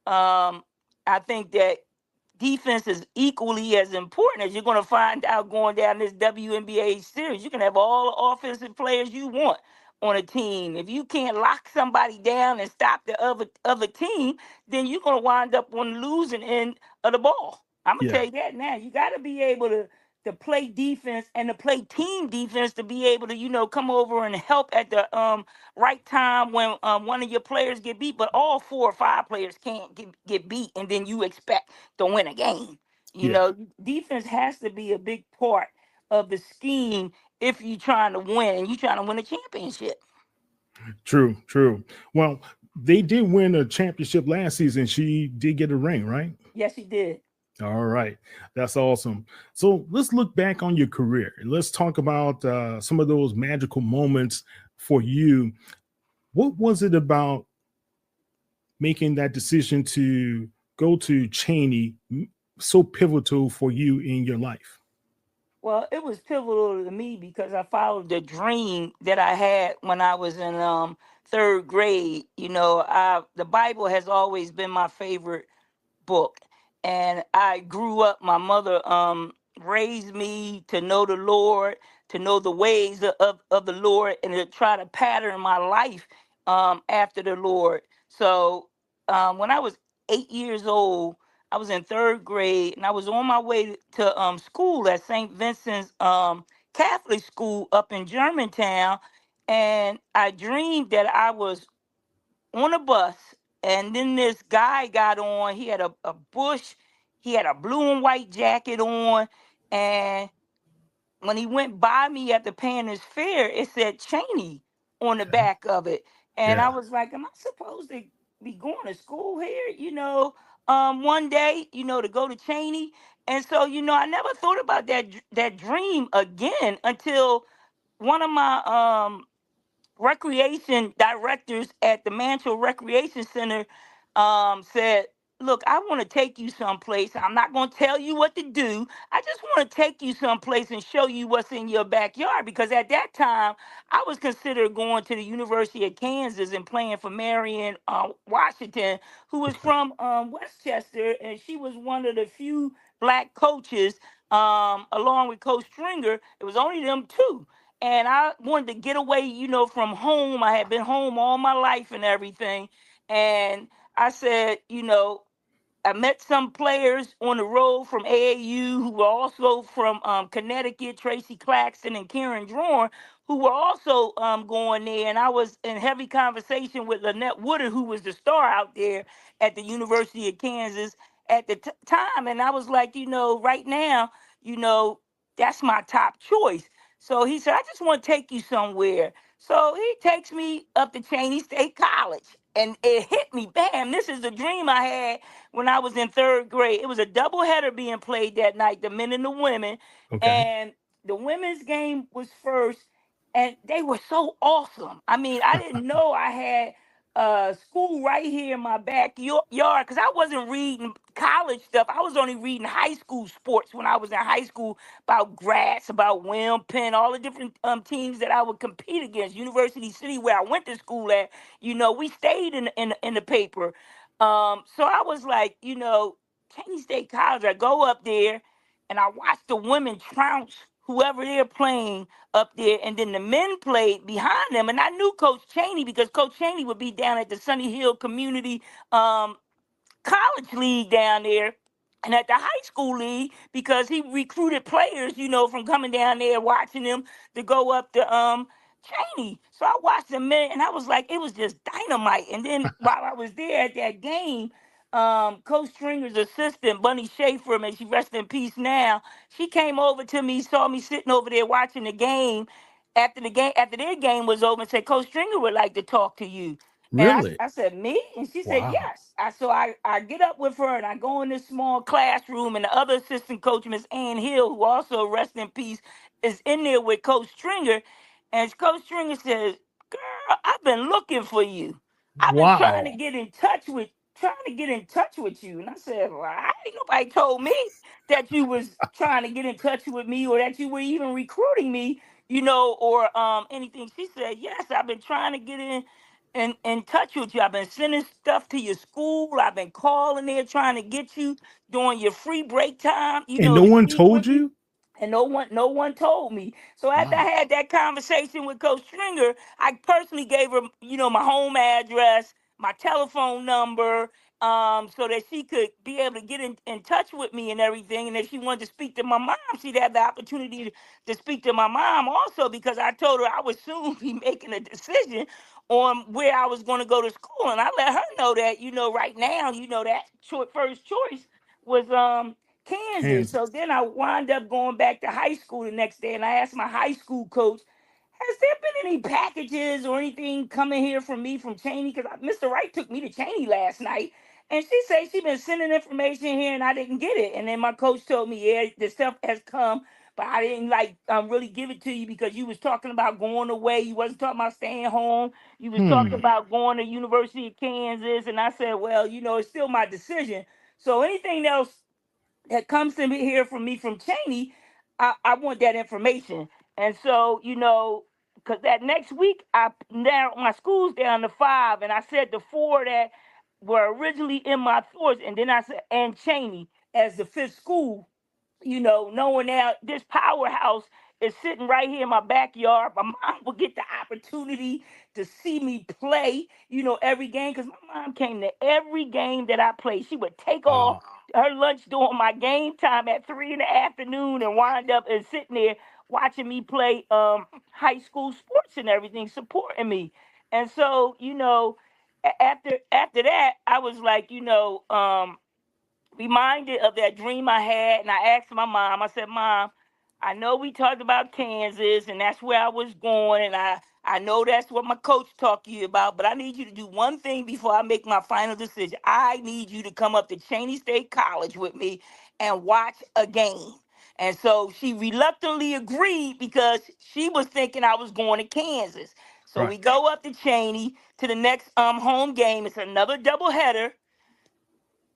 I think that defense is equally as important, as you're going to find out going down this WNBA series. You can have all the offensive players you want on a team. If you can't lock somebody down and stop the other team, then you're going to wind up on the losing end of the ball. I'm going to Yeah. tell you that now. You got to be able to play defense and to play team defense to be able to, come over and help at the right time when one of your players get beat. But all 4 or 5 players can't get beat, and then you expect to win a game. Yeah. Defense has to be a big part of the scheme if you're trying to win and you're trying to win a championship. True. Well, they did win a championship last season. She did get a ring, right? Yes, she did. All right. That's awesome. So let's look back on your career. Let's talk about some of those magical moments for you. What was it about making that decision to go to Cheney so pivotal for you in your life? Well, it was pivotal to me because I followed the dream that I had when I was in 3rd grade. The Bible has always been my favorite book, and I grew up. My mother raised me to know the Lord, to know the ways of the Lord, and to try to pattern my life after the Lord. So when I was 8 years old, I was in 3rd grade, and I was on my way to school at St. Vincent's Catholic School up in Germantown, and I dreamed that I was on a bus, and then this guy got on. He had a bush, he had a blue and white jacket on, and when he went by me after paying his fare, it said Cheney on the back of it. And I Yeah. was like, am I supposed to be going to school here, one day, to go to Cheney? And so, I never thought about that dream again until one of my recreation directors at the Mantle Recreation Center said, look, I want to take you someplace. I'm not going to tell you what to do. I just want to take you someplace and show you what's in your backyard. Because at that time, I was considered going to the University of Kansas and playing for Marion Washington, who was from Westchester. And she was one of the few black coaches, along with Coach Stringer. It was only them two. And I wanted to get away, from home. I had been home all my life and everything. And I said, I met some players on the road from AAU who were also from Connecticut, Tracy Claxton and Karen Drawn, who were also going there. And I was in heavy conversation with Lynette Woodard, who was the star out there at the University of Kansas at the time. And I was like, right now, that's my top choice. So he said, I just want to take you somewhere. So he takes me up to Cheney State College. And it hit me, bam, this is the dream I had when I was in 3rd grade. It was a doubleheader being played that night, the men and the women. Okay. And the women's game was first, and they were so awesome. I mean, I didn't know I had school right here in my backyard because I wasn't reading college stuff. I was only reading high school sports when I was in high school, about Gratz, about Wim, Penn, all the different teams that I would compete against. University City, where I went to school at, we stayed in the paper. So I was like, Cheney State College, I go up there and I watch the women trounce whoever they're playing up there, and then the men played behind them. And I knew Coach Cheney because Coach Cheney would be down at the Sunny Hill Community College League down there and at the high school league because he recruited players, from coming down there, watching them to go up to Cheney. So I watched the men, and I was like, it was just dynamite. And then while I was there at that game, Coach Stringer's assistant, Bunny Schaefer, may she rest in peace now, she came over to me, saw me sitting over there watching the game. After their game was over, and said, Coach Stringer would like to talk to you. And Really? I said, me? And she said, Wow. yes. I get up with her and I go in this small classroom, and the other assistant coach, Miss Ann Hill, who also, rest in peace, is in there with Coach Stringer. And Coach Stringer says, girl, I've been looking for you. I've been trying to Wow. get in touch with you. And I said, well, ain't nobody told me that you was trying to get in touch with me or that you were even recruiting me, or anything. She said, yes, I've been trying to get in touch with you. I've been sending stuff to your school. I've been calling there trying to get you during your free break time, And no to one speak told with you. you? And no one told me. So after I Wow. had that conversation with Coach Stringer, I personally gave her, my home address, my telephone number, so that she could be able to get in touch with me and everything. And if she wanted to speak to my mom, she'd have the opportunity to speak to my mom also, because I told her I would soon be making a decision on where I was going to go to school. And I let her know that, right now, that first choice was Kansas. So Kansas. then I wound up going back to high school the next day, and I asked my high school coach, has there been any packages or anything coming here from me from Cheney? Because Mr. Wright took me to Cheney last night, and she said she been sending information here, and I didn't get it. And then my coach told me, yeah, the stuff has come, but I didn't really give it to you because you was talking about going away. You wasn't talking about staying home. You was talking about going to University of Kansas. And I said, well, it's still my decision. So anything else that comes to me here from me from Cheney, I want that information. And so, because that next week I narrowed my schools down to 5, and I said the 4 that were originally in my thoughts, and then I said and Cheney as the 5th school. Knowing now this powerhouse is sitting right here in my backyard. My mom will get the opportunity to see me play, every game, because my mom came to every game that I played. She would take off her lunch during my game time at 3 in the afternoon and wind up and sitting there watching me play high school sports and everything, supporting me. And so, after that, I was like, reminded of that dream I had, and I asked my mom, I said, Mom, I know we talked about Kansas, and that's where I was going, and I know that's what my coach talked to you about, but I need you to do one thing before I make my final decision. I need you to come up to Cheney State College with me and watch a game. And so she reluctantly agreed because she was thinking I was going to Kansas. So we go up to Cheney to the next home game. It's another doubleheader.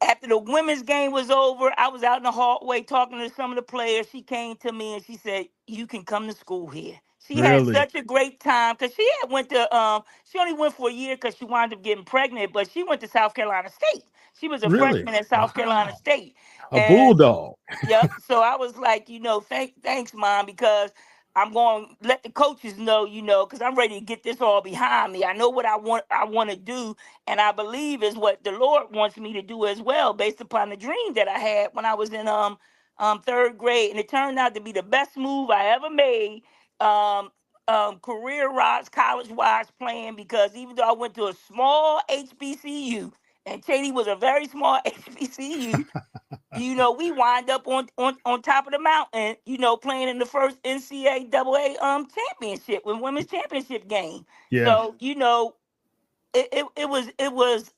After the women's game was over, I was out in the hallway talking to some of the players. She came to me and she said, you can come to school here. She had Really? such a great time because she had went to, she only went for a year because she wound up getting pregnant, but she went to South Carolina State. She was a Really? freshman at South Carolina Wow. State. A And bulldog. yep. So I was like, thanks, Mom, because I'm going to let the coaches know, because I'm ready to get this all behind me. I know what I want to do, and I believe is what the Lord wants me to do as well, based upon the dream that I had when I was in 3rd grade, and it turned out to be the best move I ever made, career-wise, college-wise, playing, because even though I went to a small HBCU, and Cheney was a very small HBCU. We wind up on top of the mountain, playing in the first NCAA championship, with women's championship game. Yeah. So, it was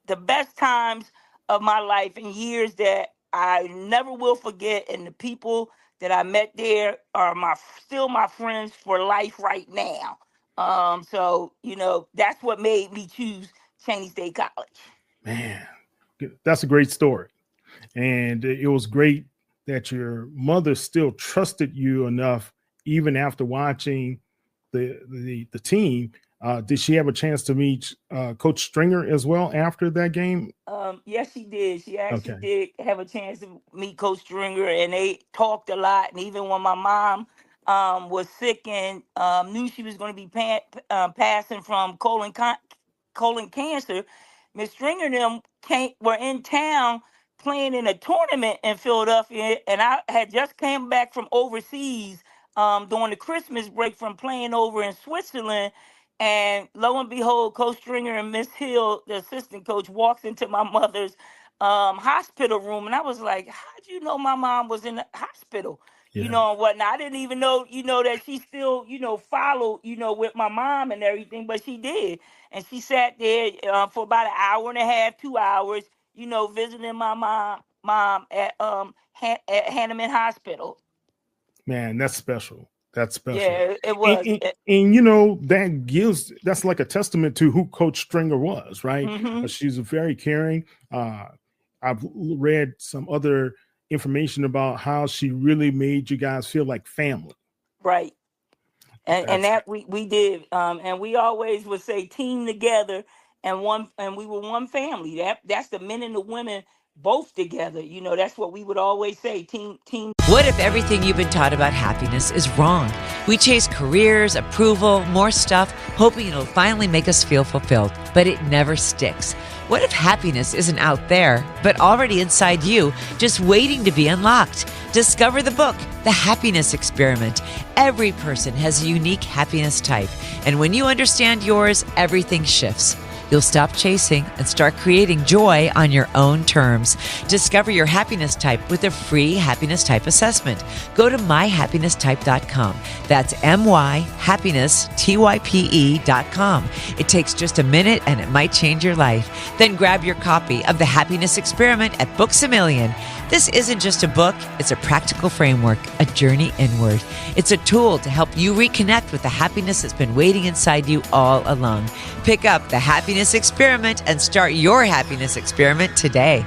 the best times of my life in years that I never will forget, and the people that I met there are still my friends for life right now. So, that's what made me choose Cheney State College. Man, that's a great story. And it was great that your mother still trusted you enough, even after watching the team. Did she have a chance to meet Coach Stringer as well after that game? Yes, she did. She actually did have a chance to meet Coach Stringer, and they talked a lot. And even when my mom was sick and knew she was going to be passing from colon cancer, Miss Stringer and them were in town playing in a tournament in Philadelphia, and I had just came back from overseas during the Christmas break from playing over in Switzerland. And lo and behold, Coach Stringer and Miss Hill, the assistant coach, walks into my mother's hospital room. And I was like, how'd you know my mom was in the hospital? Yeah. And whatnot. I didn't even know, that she still, followed, with my mom and everything, but she did. And she sat there for about an hour and a half, 2 hours, visiting my mom at Hanneman Hospital. Man, that's special. That's special. Yeah, it was. And that's like a testament to who Coach Stringer was, right? Mm-hmm. She's very caring. I've read some other information about how she really made you guys feel like family. Right. And that we did. And we always would say team together and we were one family. That's the men and the women both together. That's what we would always say, team. What if everything you've been taught about happiness is wrong? We chase careers, approval, more stuff, hoping it'll finally make us feel fulfilled, but it never sticks. What if happiness isn't out there, but already inside you, just waiting to be unlocked? Discover the book, The Happiness Experiment. Every person has a unique happiness type, and when you understand yours, everything shifts. You'll stop chasing and start creating joy on your own terms. Discover your happiness type with a free happiness type assessment. Go to myhappinnesstype.com. That's myhappinnesstype.com. It takes just a minute and it might change your life. Then grab your copy of The Happiness Experiment at Books A Million. This isn't just a book, it's a practical framework, a journey inward. It's a tool to help you reconnect with the happiness that's been waiting inside you all along. Pick up The Happiness Experiment and start your happiness experiment today.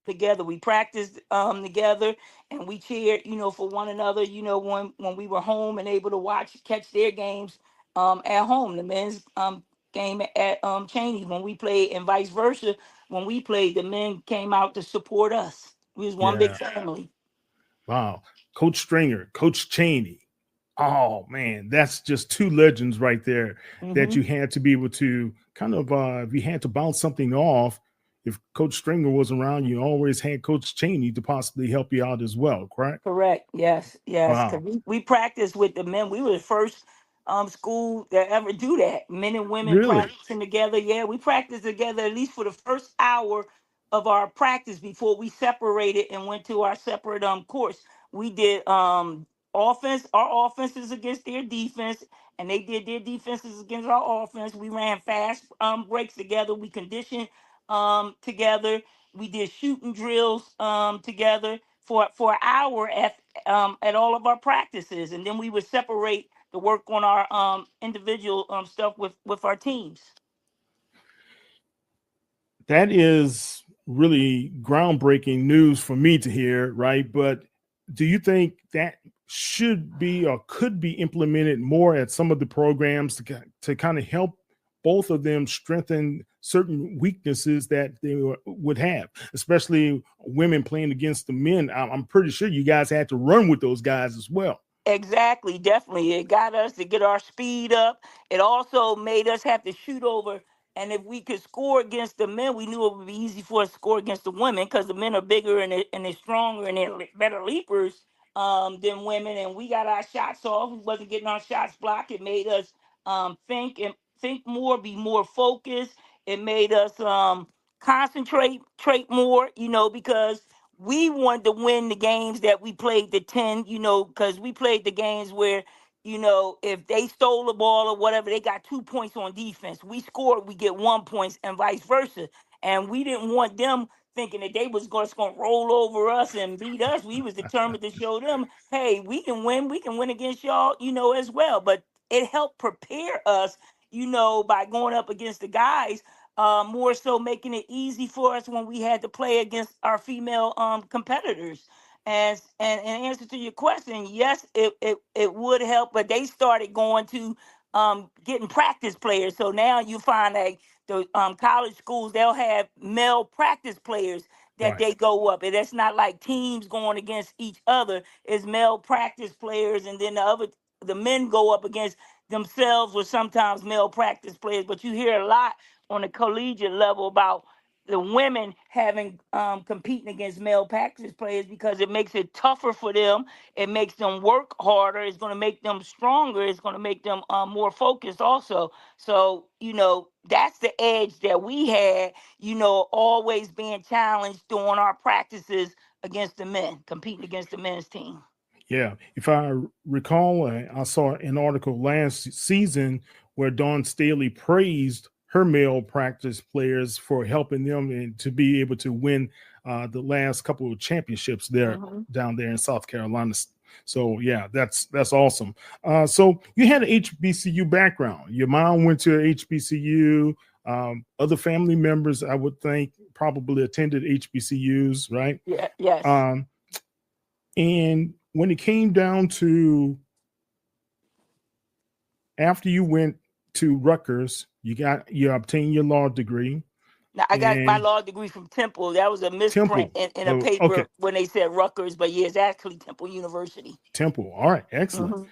Together, we practiced together, and we cheered, for one another. When we were home and able to catch their games at home, the men's game at Cheney when we played, and vice versa. When we played, the men came out to support us. We was one big family. Wow, Coach Stringer, Coach Cheney. Oh man, that's just two legends right there that you had to be able to kind of if you had to bounce something off. If Coach Stringer was around, you always had Coach Cheney to possibly help you out as well, correct? Correct. Yes. Wow. We practiced with the men. We were the first school that ever do that. Men and women Really? practicing together. Yeah, we practiced together at least for the first hour of our practice before we separated and went to our separate course. We did our offenses against their defense, and they did their defenses against our offense. We ran fast breaks together. We conditioned together. We did shooting drills together for an hour at all of our practices, and then we would separate to work on our individual stuff with our teams. That is really groundbreaking news for me to hear, right? But do you think that should be or could be implemented more at some of the programs to kind of help both of them strengthen certain weaknesses that they would have, especially women playing against the men? I'm pretty sure you guys had to run with those guys as well. Exactly, definitely. It got us to get our speed up. It also made us have to shoot over. And if we could score against the men, we knew it would be easy for us to score against the women because the men are bigger and they're stronger and they're better leapers than women. And we got our shots off. We wasn't getting our shots blocked. It made us think more, be more focused. It made us concentrate more, because we wanted to win the games that we played the 10, because we played the games where, if they stole the ball or whatever, they got 2 points on defense. We scored, we get 1 point and vice versa. And we didn't want them thinking that they was just going to roll over us and beat us. We was determined to show them, hey, we can win against y'all, as well. But it helped prepare us, by going up against the guys, more so making it easy for us when we had to play against our female competitors. And in answer to your question, yes, it would help, but they started going to getting practice players. So now you find that the college schools, they'll have male practice players that they go up. And it's not like teams going against each other. It's male practice players, and then the men go up against themselves or sometimes male practice players. But you hear a lot on the collegiate level about the women having competing against male practice players because it makes it tougher for them. It makes them work harder. It's going to make them stronger. It's going to make them more focused also. So, that's the edge that we had, always being challenged during our practices against the men, competing against the men's team. Yeah. If I recall, I saw an article last season where Dawn Staley praised her male practice players for helping them and to be able to win the last couple of championships there down there in South Carolina. So yeah, that's awesome. So you had an HBCU background. Your mom went to HBCU. Other family members, I would think, probably attended HBCUs, right? Yeah. Yes. And when it came down to after you went to Rutgers, you obtained your law degree. Now, I got my law degree from Temple. That was a misprint in a paper when they said Rutgers, but yeah, it's actually Temple University. Temple. All right. Excellent.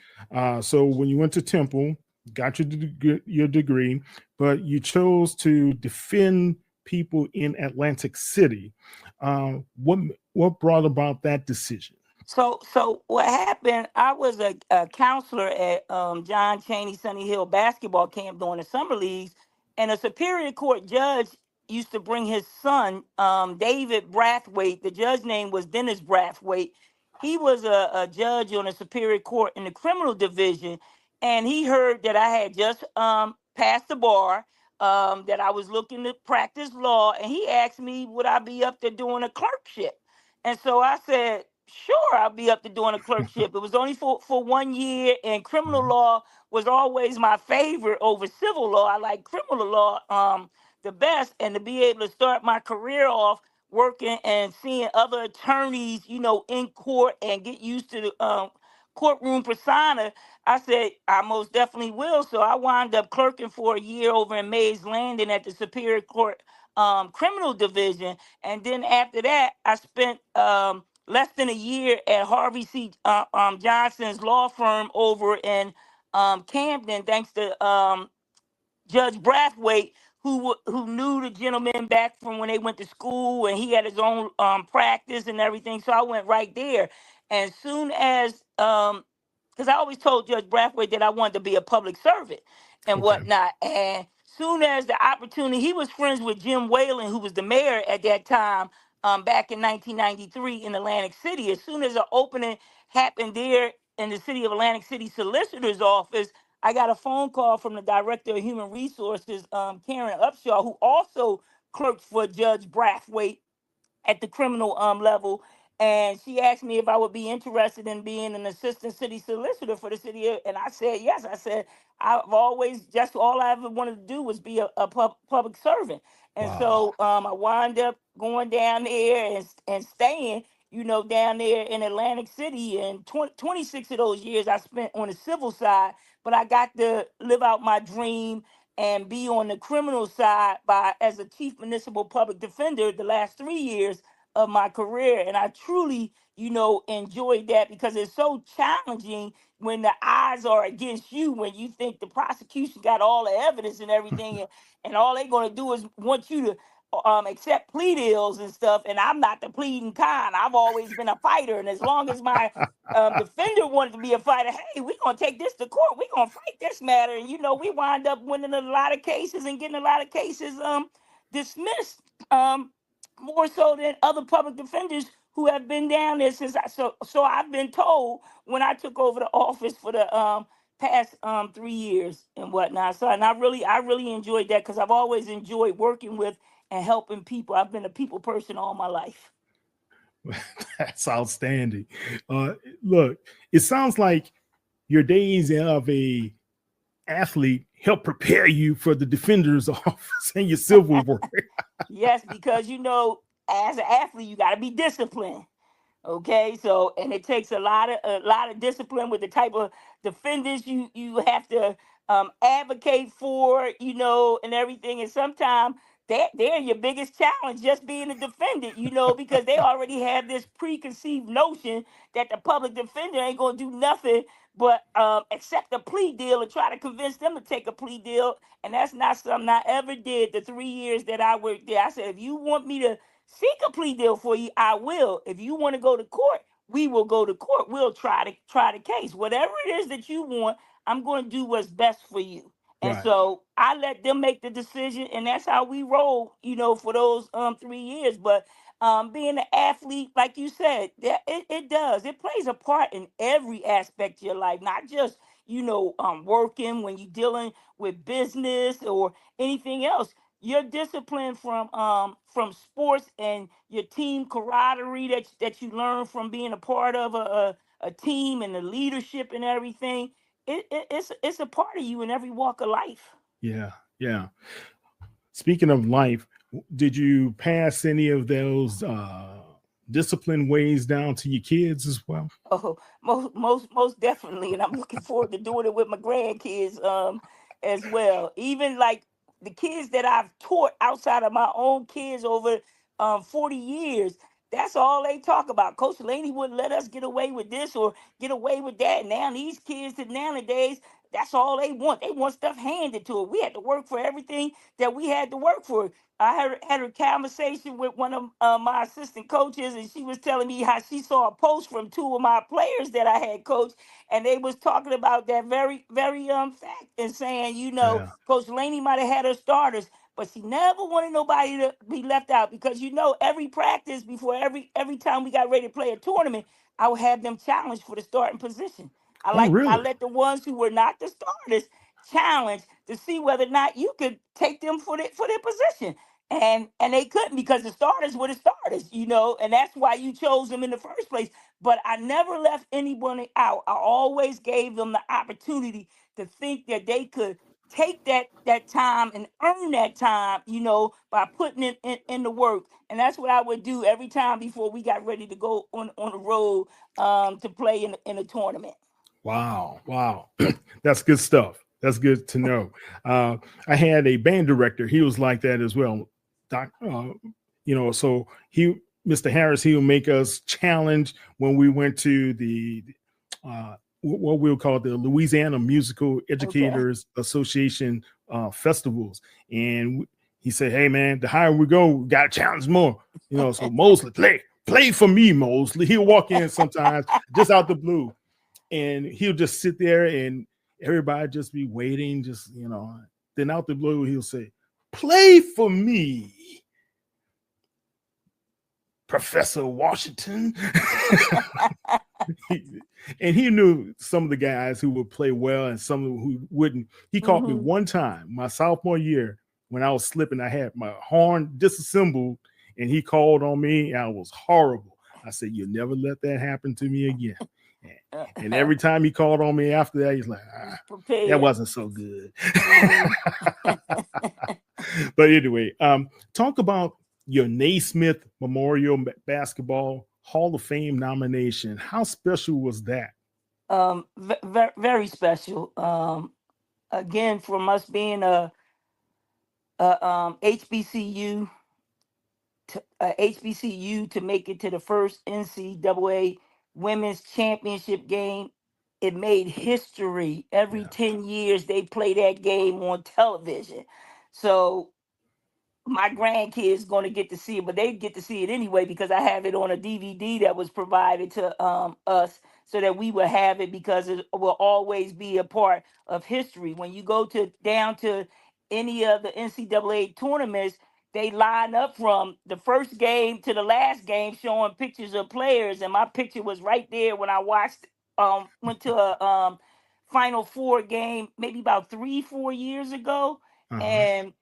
So when you went to Temple, got your degree, but you chose to defend people in Atlantic City. What brought about that decision? So what happened, I was a counselor at John Chaney Sunny Hill basketball camp during the summer leagues, and a Superior Court judge used to bring his son, David Brathwaite. The judge's name was Dennis Brathwaite. He was a judge on the Superior Court in the criminal division, and he heard that I had just passed the bar, that I was looking to practice law, and he asked me, would I be up to doing a clerkship? And so I said, sure, I'll be up to doing a clerkship. It was only for 1 year, and criminal law was always my favorite over civil law. I like criminal law the best, and to be able to start my career off working and seeing other attorneys, in court and get used to the courtroom persona, I said, I most definitely will. So I wound up clerking for a year over in Mays Landing at the Superior Court criminal division. And then after that, I spent less than a year at Harvey C. Johnson's law firm over in Camden, thanks to Judge Brathwaite, who knew the gentleman back from when they went to school, and he had his own practice and everything. So I went right there. And soon as, because I always told Judge Brathwaite that I wanted to be a public servant and whatnot. And soon as the opportunity, he was friends with Jim Whalen, who was the mayor at that time, back in 1993 in Atlantic City. As soon as an opening happened there in the city of Atlantic City solicitor's office, I got a phone call from the director of human resources, Karen Upshaw, who also clerked for Judge Brathwaite at the criminal level. And she asked me if I would be interested in being an assistant city solicitor for the city. And I said, yes. I said, I've always, just all I ever wanted to do was be a public servant. And so I wound up going down there and staying, down there in Atlantic City. And 26 of those years I spent on the civil side, but I got to live out my dream and be on the criminal side as a chief municipal public defender the last 3 years of my career. And I truly, enjoyed that, because it's so challenging when the eyes are against you, when you think the prosecution got all the evidence and everything, and all they're going to do is want you to accept plea deals and stuff. And I'm not the pleading kind. I've always been a fighter. And as long as my defender wanted to be a fighter, hey, we're going to take this to court. We're going to fight this matter. And, we wind up winning a lot of cases and getting a lot of cases dismissed, more so than other public defenders who have been down there since so I've been told when I took over the office for the past 3 years and whatnot. So, and I really enjoyed that, because I've always enjoyed working with and helping people. I've been a people person all my life. That's outstanding. Look, it sounds like your days of a athlete help prepare you for the defender's office and your civil work. Yes, because as an athlete, you got to be disciplined. Okay, so, and it takes a lot of discipline with the type of defenders you have to advocate for, and everything. And sometimes they're your biggest challenge, just being a defendant, because they already have this preconceived notion that the public defender ain't gonna do nothing but accept a plea deal and try to convince them to take a plea deal. And that's not something I ever did the 3 years that I worked there. I said, if you want me to seek a plea deal for you, I will. If you want to go to court, we will go to court. We'll try the case. Whatever it is that you want, I'm going to do what's best for you. And so I let them make the decision, and that's how we roll, for those 3 years. But being an athlete, like you said, it does. It plays a part in every aspect of your life, not just, working, when you're dealing with business or anything else. Your discipline from sports and your team camaraderie that you learn from being a part of a team, and the leadership and everything, it's a part of you in every walk of life. Yeah. Speaking of life, did you pass any of those discipline ways down to your kids as well? Oh, most definitely, and I'm looking forward to doing it with my grandkids as well. Even like the kids that I've taught outside of my own kids over 40 years. That's all they talk about. Coach Laney wouldn't let us get away with this or get away with that. Now these kids nowadays, that's all they want. They want stuff handed to them. We had to work for everything that we had to work for. I had a conversation with one of my assistant coaches, and she was telling me how she saw a post from two of my players that I had coached, and they was talking about that very fact and saying, Yeah. Coach Laney might have had her starters, but she never wanted nobody to be left out because every practice before every time we got ready to play a tournament, I would have them challenged for the starting position. Oh, I really? let the ones who were not the starters challenge to see whether or not you could take them for their position. And they couldn't because the starters were the starters, and that's why you chose them in the first place. But I never left anybody out. I always gave them the opportunity to think that they could take that time and earn that time, by putting it in the work. And that's what I would do every time before we got ready to go on the road to play in a tournament. Wow. That's good stuff. That's good to know. I had a band director. He was like that as well. So Mr. Harris, he would make us challenge when we went to the what we'll call the Louisiana Musical Educators Association festivals. And he said, "Hey man, the higher we go, we got to challenge more." So Mosley, play for me, Mosley. He'll walk in sometimes just out the blue, and he'll just sit there and everybody just be waiting, then out the blue, he'll say, "Play for me, Professor Washington." And he knew some of the guys who would play well and some who wouldn't. He caught me one time, my sophomore year, when I was slipping. I had my horn disassembled, and he called on me. And I was horrible. I said, "You'll never let that happen to me again." And every time he called on me after that, he's like, "That wasn't so good." But anyway, talk about your Naismith Memorial Basketball Hall of Fame nomination. How special was that? Very special. Again, from us being a HBCU to make it to the first NCAA Women's Championship game, it made history. Every 10 years they play that game on television. So my grandkids going to get to see it, but they get to see it anyway because I have it on a DVD that was provided to us so that we will have it because it will always be a part of history. When you go down to any of the NCAA tournaments, they line up from the first game to the last game showing pictures of players, and my picture was right there when I went to a Final Four game maybe about 3-4 years ago. And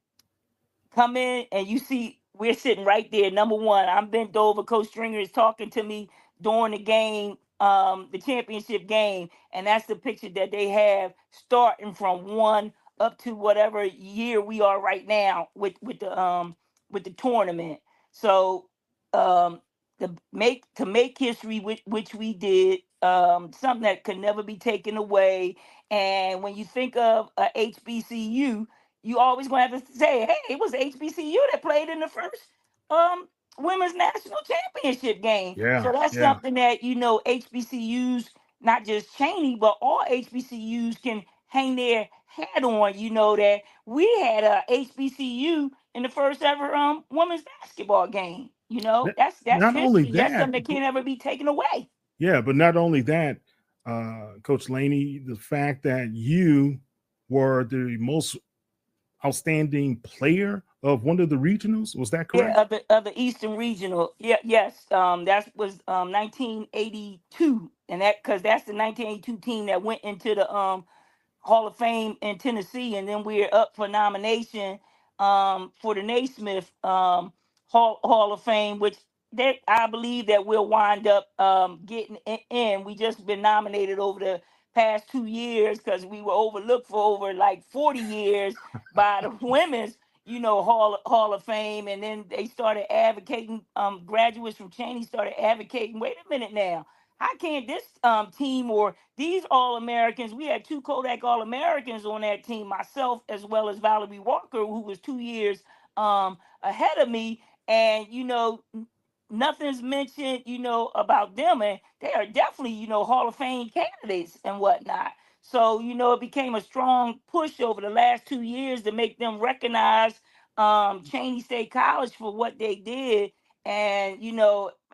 come in and you see we're sitting right there. Number one, I'm bent over. Coach Stringer is talking to me during the game, the championship game, and that's the picture that they have starting from 1 up to whatever year we are right now with the tournament. So to make history, which we did, something that could never be taken away. And when you think of a HBCU, you always gonna have to say, "Hey, it was HBCU that played in the first women's national championship game." So that's something that HBCUs, not just Cheney, but all HBCUs can hang their hat on. That we had a HBCU in the first ever women's basketball game. That's not history. only That's that, something that can't ever be taken away. Yeah, but not only that, Coach Laney, the fact that you were the most outstanding player of one of the regionals, was that correct? Yeah, of the Eastern Regional. Yeah, yes. That was 1982, and that's the 1982 team that went into the Hall of Fame in Tennessee, and then we're up for nomination for the Naismith Hall of Fame, which I believe that we'll wind up getting in. We just been nominated over the past 2 years because we were overlooked for over like 40 years by the women's Hall of Fame, and then they started advocating. Graduates from Cheney started advocating. Wait a minute now. How can't this team or these All-Americans? We had 2 Kodak All-Americans on that team, myself as well as Valerie Walker, who was 2 years ahead of me, and nothing's mentioned, about them, and they are definitely, Hall of Fame candidates and whatnot. So, it became a strong push over the last 2 years to make them recognize Cheney State College for what they did. And,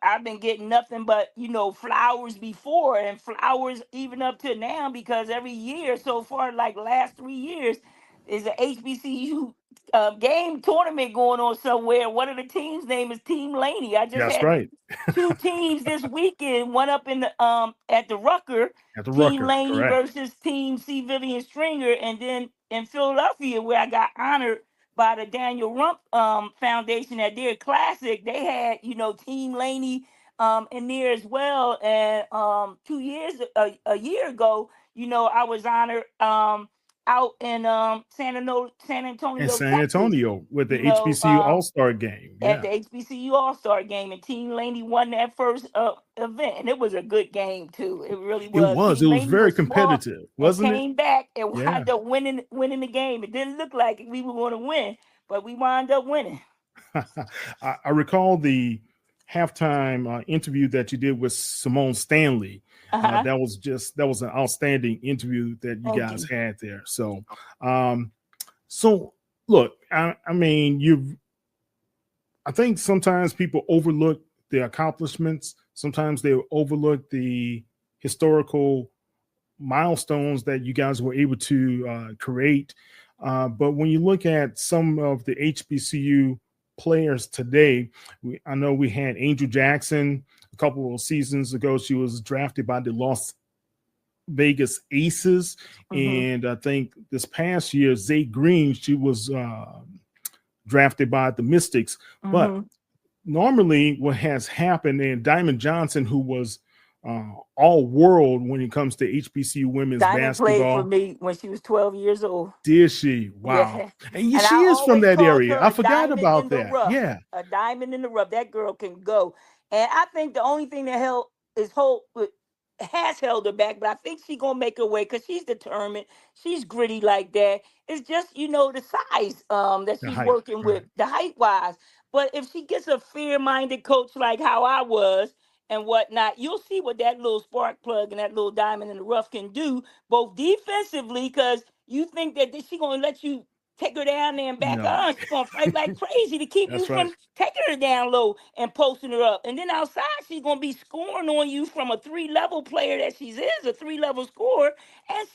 I've been getting nothing but, flowers before and flowers even up to now, because every year so far, like last 3 years, is a HBCU game tournament going on somewhere. One of the teams' name is Team Laney. I just That's had right. 2 teams this weekend. One up in the at the Rucker, At the Team Rucker, Laney correct. versus Team C. Vivian Stringer, and then in Philadelphia, where I got honored by the Daniel Rump Foundation at their classic, they had Team Laney in there as well. And a year ago, I was honored out in San In Antonio, San Texas. Antonio with the HBCU All-Star game. At Yeah. the HBCU All-Star game, and Team Laney won that first event, and it was a good game too. It really It was. was. Team It was Laney very was smart competitive, and wasn't it? came back and Yeah. wound up winning the game. It didn't look like we were going to win, but we wound up winning. I recall the halftime interview that you did with Simone Stanley. That was an outstanding interview that you guys had there. So, look, I mean, I think sometimes people overlook the accomplishments. Sometimes they overlook the historical milestones that you guys were able to create. But when you look at some of the HBCU players today, I know we had Angel Jackson a couple of seasons ago. She was drafted by the Las Vegas Aces. And I think this past year, Zay Green, she was drafted by the Mystics. But normally what has happened, and Diamond Johnson, who was all world when it comes to HBCU women's Diamond played basketball. for me when she was 12 years old. Did she? Wow. Yeah. And And she I is from always that called area. her I a forgot diamond about in the that. rough. Yeah. A diamond in the rough. That girl can go. And I think the only thing that has held her back, but I think she's gonna make her way because she's determined. She's gritty like that. It's just the size that The she's height. working Right. with, the height wise. But if she gets a fair-minded coach like how I was and whatnot, you'll see what that little spark plug and that little diamond in the rough can do, both defensively, because you think that she's gonna let you take her down there and back her No. on. She's gonna fight like crazy to keep you That's right. from taking her down low and posting her up. And then outside, she's gonna be scoring on you from a 3-level player that she is, a 3-level scorer. And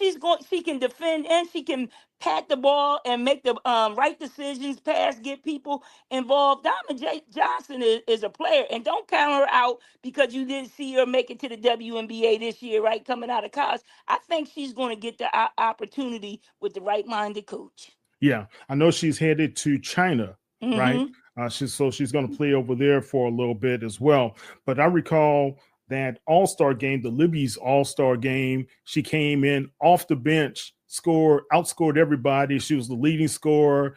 she can defend and she can pat the ball and make the right decisions, pass, get people involved. Diamond Johnson is a player, and don't count her out because you didn't see her make it to the WNBA this year, right? Coming out of college, I think she's going to get the opportunity with the right-minded coach. Yeah, I know she's headed to China, right? She's going to play over there for a little bit as well. But I recall that All-Star game, the Libby's All-Star game. She came in off the bench, outscored everybody. She was the leading scorer.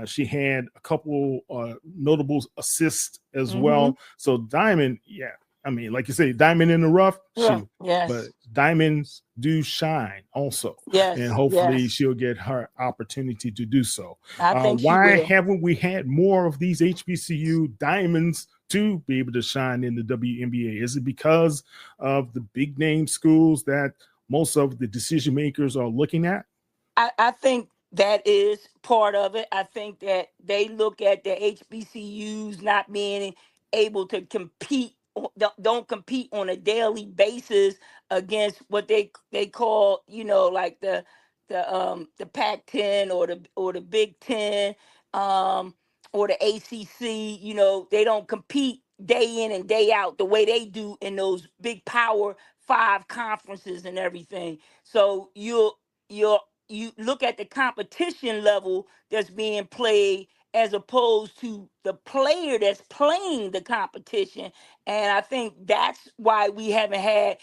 She had a couple notable assists as well. So Diamond, yeah. I mean, like you say, diamond in the rough. Yes. But diamonds do shine also. Yes. And hopefully she'll get her opportunity to do so. I think why haven't we had more of these HBCU diamonds to be able to shine in the WNBA? Is it because of the big name schools that most of the decision makers are looking at? I think that is part of it. I think that they look at the HBCUs not being able to compete, don't compete on a daily basis against what they call, like the Pac-10 or the Big Ten or the ACC. They don't compete day in and day out the way they do in those big Power 5 conferences and everything. So you look at the competition level that's being played as opposed to the player that's playing the competition. And I think that's why we haven't had,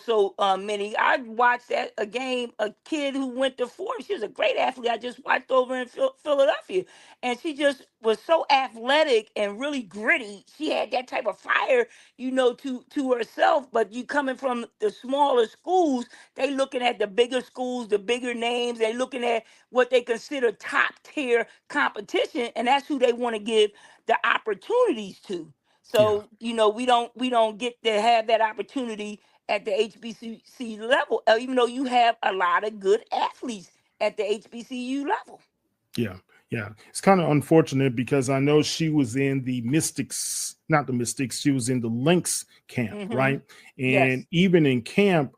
so many. I watched a game, a kid who went to Fordham. She was a great athlete. I just watched over in Philadelphia. And she just was so athletic and really gritty. She had that type of fire, to herself. But you coming from the smaller schools, they looking at the bigger schools, the bigger names. They looking at what they consider top tier competition, and that's who they want to give the opportunities to. So, we don't get to have that opportunity at the HBCC level, even though you have a lot of good athletes at the HBCU level. Yeah. Yeah. It's kind of unfortunate because I know she was in the Mystics, not the Mystics, she was in the Lynx camp, right? And even in camp,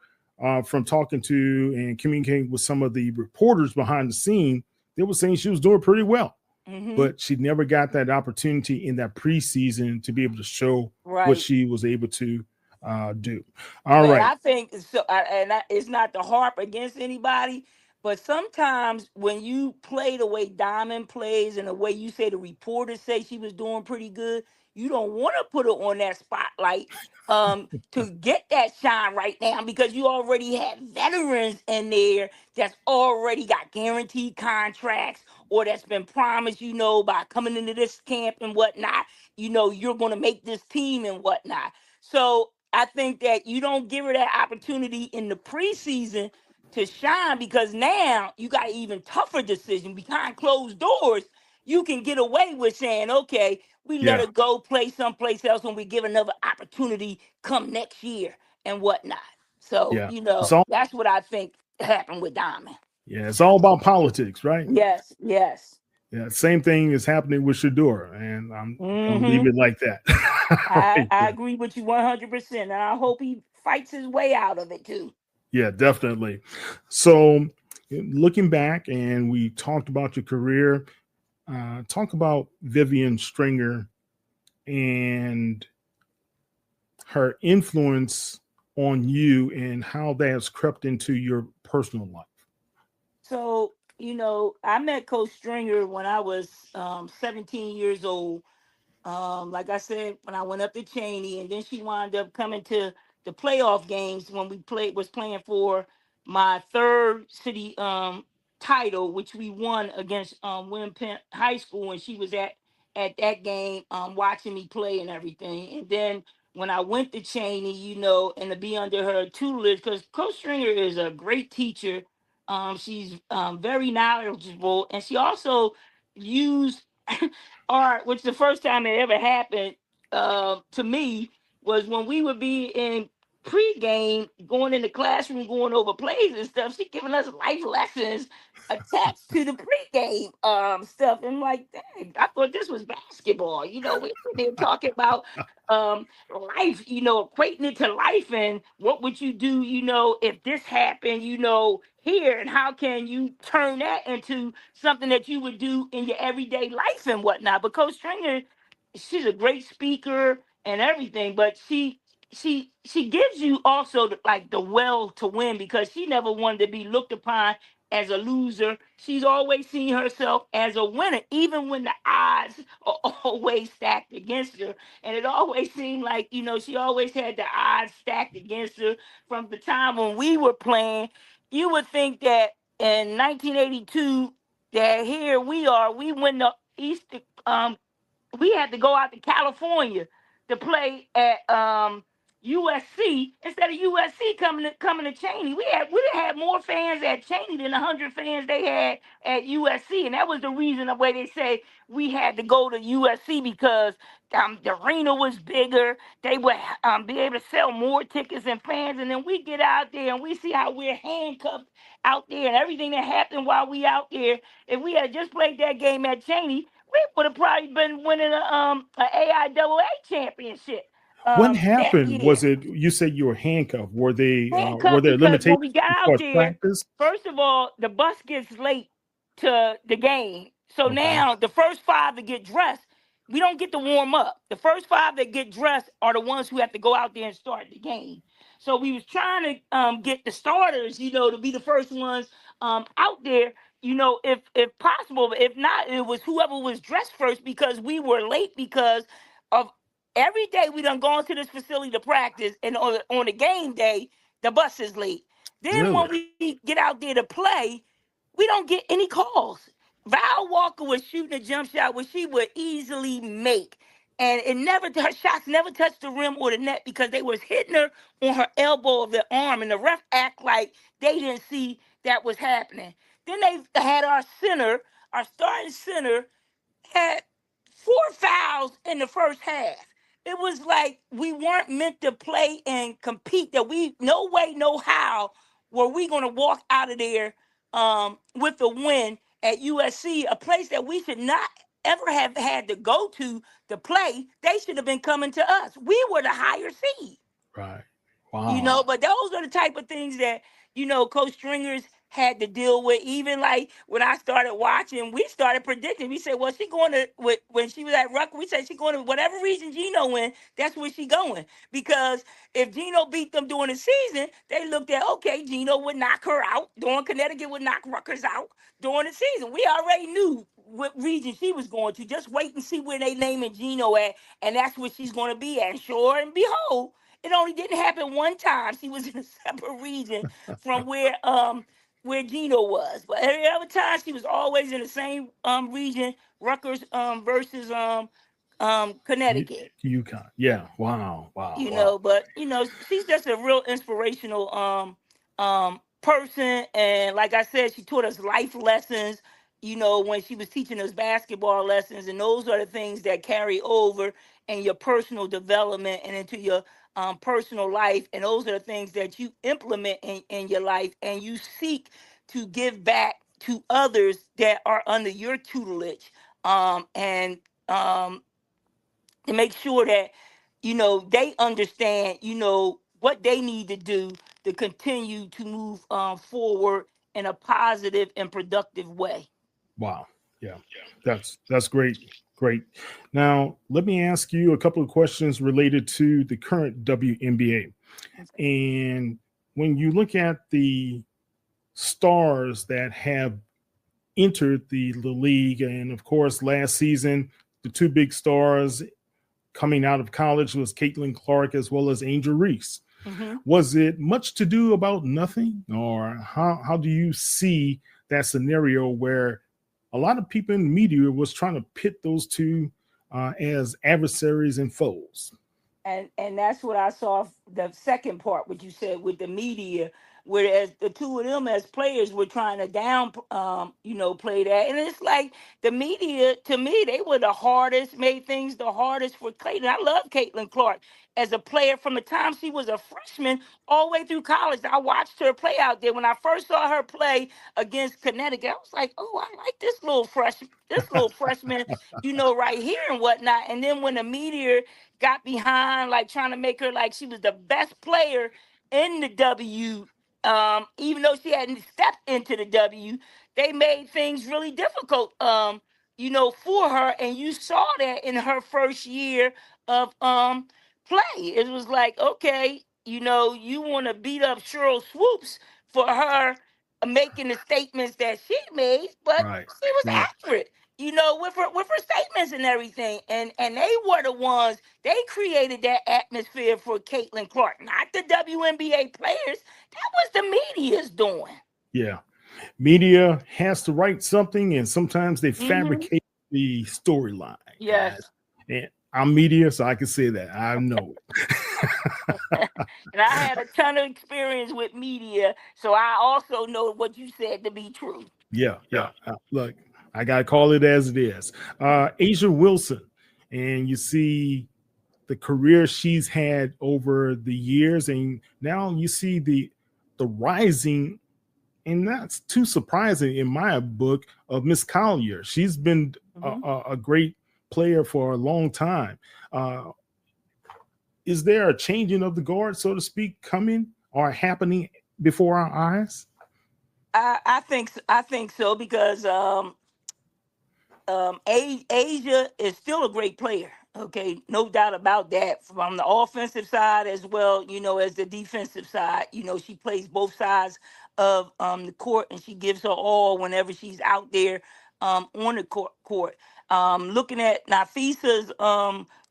from talking to and communicating with some of the reporters behind the scene, they were saying she was doing pretty well. But she never got that opportunity in that preseason to be able to show what she was able to do. All right. I think so, it's not to harp against anybody, but sometimes when you play the way Diamond plays and the way you say the reporters say she was doing pretty good, you don't want to put her on that spotlight to get that shine right now, because you already have veterans in there that's already got guaranteed contracts, or that's been promised, by coming into this camp and whatnot, you're going to make this team and whatnot. So I think that you don't give her that opportunity in the preseason to shine, because now you got an even tougher decision behind closed doors. You can get away with saying, okay, we let her go play someplace else when we give another opportunity come next year and whatnot. So, that's what I think happened with Diamond. Yeah, it's all about politics, right? Yes. Yeah, same thing is happening with Shador, and I'm gonna leave it like that. I agree with you 100%, and I hope he fights his way out of it too. Yeah, definitely. So, looking back, and we talked about your career. Talk about Vivian Stringer and her influence on you and how that has crept into your personal life. So, I met Coach Stringer when I was 17 years old. Like I said, when I went up to Cheney, and then she wound up coming to the playoff games when we was playing for my third city title, which we won against Winnipeg High School, and she was at that game watching me play and everything. And then when I went to Cheney, and to be under her tutelage, because Coach Stringer is a great teacher. She's very knowledgeable, and she also used art, which the first time it ever happened to me was when we would be in pregame, going in the classroom, going over plays and stuff. She giving us life lessons attached to the pregame stuff. And like, dang, I thought this was basketball. They were talking about life, equating it to life, and what would you do, if this happened, here, and how can you turn that into something that you would do in your everyday life and whatnot. But Coach Stringer, she's a great speaker and everything, but she gives you also the will to win, because she never wanted to be looked upon as a loser. She's always seen herself as a winner, even when the odds are always stacked against her. And it always seemed like, she always had the odds stacked against her from the time when we were playing. You would think that in 1982, that here we win the East. We had to go out to California to play at USC instead of USC coming to Cheney. We had more fans at Cheney than 100 fans they had at USC, and that was the reason the way they say we had to go to USC, because the arena was bigger. They would be able to sell more tickets and fans, and then we get out there and we see how we're handcuffed out there and everything that happened while we out there. If we had just played that game at Cheney, we would have probably been winning a AIAA championship. What happened? Was it, you said you were handcuffed? Were there limitations when we got out there? Practice? First of all, the bus gets late to the game. So now the first 5 that get dressed, we don't get to warm up. The first 5 that get dressed are the ones who have to go out there and start the game. So we was trying to get the starters, to be the first ones out there if possible, if not, it was whoever was dressed first, because we were late because of every day we done gone to this facility to practice, and on the game day, the bus is late. Then when we get out there to play, we don't get any calls. Val Walker was shooting a jump shot which she would easily make. And her shots never touched the rim or the net because they was hitting her on her elbow of the arm, and the ref act like they didn't see that was happening. Then they had our starting center, had 4 fouls in the first half. It was like we weren't meant to play and compete. That we no way, no how were we going to walk out of there with a win at USC, a place that we should not ever have had to go to play. They should have been coming to us. We were the higher seed. Right. Wow. But those are the type of things that, Coach Stringers had to deal with. Even like when I started watching, we started predicting. We said, well, she going to, when she was at Rucker, we said she going to, whatever reason Gino win, that's where she going. Because if Gino beat them during the season, they looked at, okay, Gino would knock her out. During Connecticut would knock Rutgers out during the season. We already knew what region she was going to. Just wait and see where they naming Gino at, and that's where she's going to be at. Sure and behold, it only didn't happen one time. She was in a separate region from where Gino was. But every other time, she was always in the same region, Rutgers versus Connecticut. UConn. Yeah. Wow. But she's just a real inspirational person. And like I said, she taught us life lessons, when she was teaching us basketball lessons. And those are the things that carry over in your personal development and into your personal life. And those are the things that you implement in your life, and you seek to give back to others that are under your tutelage, and to make sure that, they understand, what they need to do to continue to move forward in a positive and productive way. Wow. Yeah. That's great. Great. Now, let me ask you a couple of questions related to the current WNBA. And when you look at the stars that have entered the league, and of course, last season, the 2 big stars coming out of college was Caitlin Clark as well as Angel Reese. Mm-hmm. Was it much to do about nothing? Or how do you see that scenario where a lot of people in the media was trying to pit those two as adversaries and foes? And that's what I saw, the second part, what you said with the media, whereas the two of them as players were trying to play that. And it's like the media, to me, they were the hardest, made things the hardest for Caitlin. I love Caitlin Clark as a player from the time she was a freshman all the way through college. I watched her play out there. When I first saw her play against Connecticut, I was like, oh, I like this little freshman, right here and whatnot. And then when the media got behind, like trying to make her like she was the best player in the W, even though she hadn't stepped into the W, they made things really difficult, for her. And you saw that in her first year of play. It was like, okay, you want to beat up Cheryl Swoops for her making the statements that she made, but she was accurate, with her statements and everything. And they were the ones, they created that atmosphere for Caitlin Clark, not the WNBA players. That was the media's doing. Yeah. Media has to write something, and sometimes they fabricate the storyline. Yes. And I'm media, so I can say that. I know it. And I had a ton of experience with media, so I also know what you said to be true. Yeah. Look, I got to call it as it is. Asia Wilson, and you see the career she's had over the years, and now you see the rising, and that's too surprising in my book, of Miss Collier. She's been a great player for a long time. Is there a changing of the guard, so to speak, coming or happening before our eyes? I think so, because Asia is still a great player. Okay, no doubt about that. From the offensive side as well, as the defensive side, she plays both sides of the court, and she gives her all whenever she's out there on the court. Looking at Nafisa's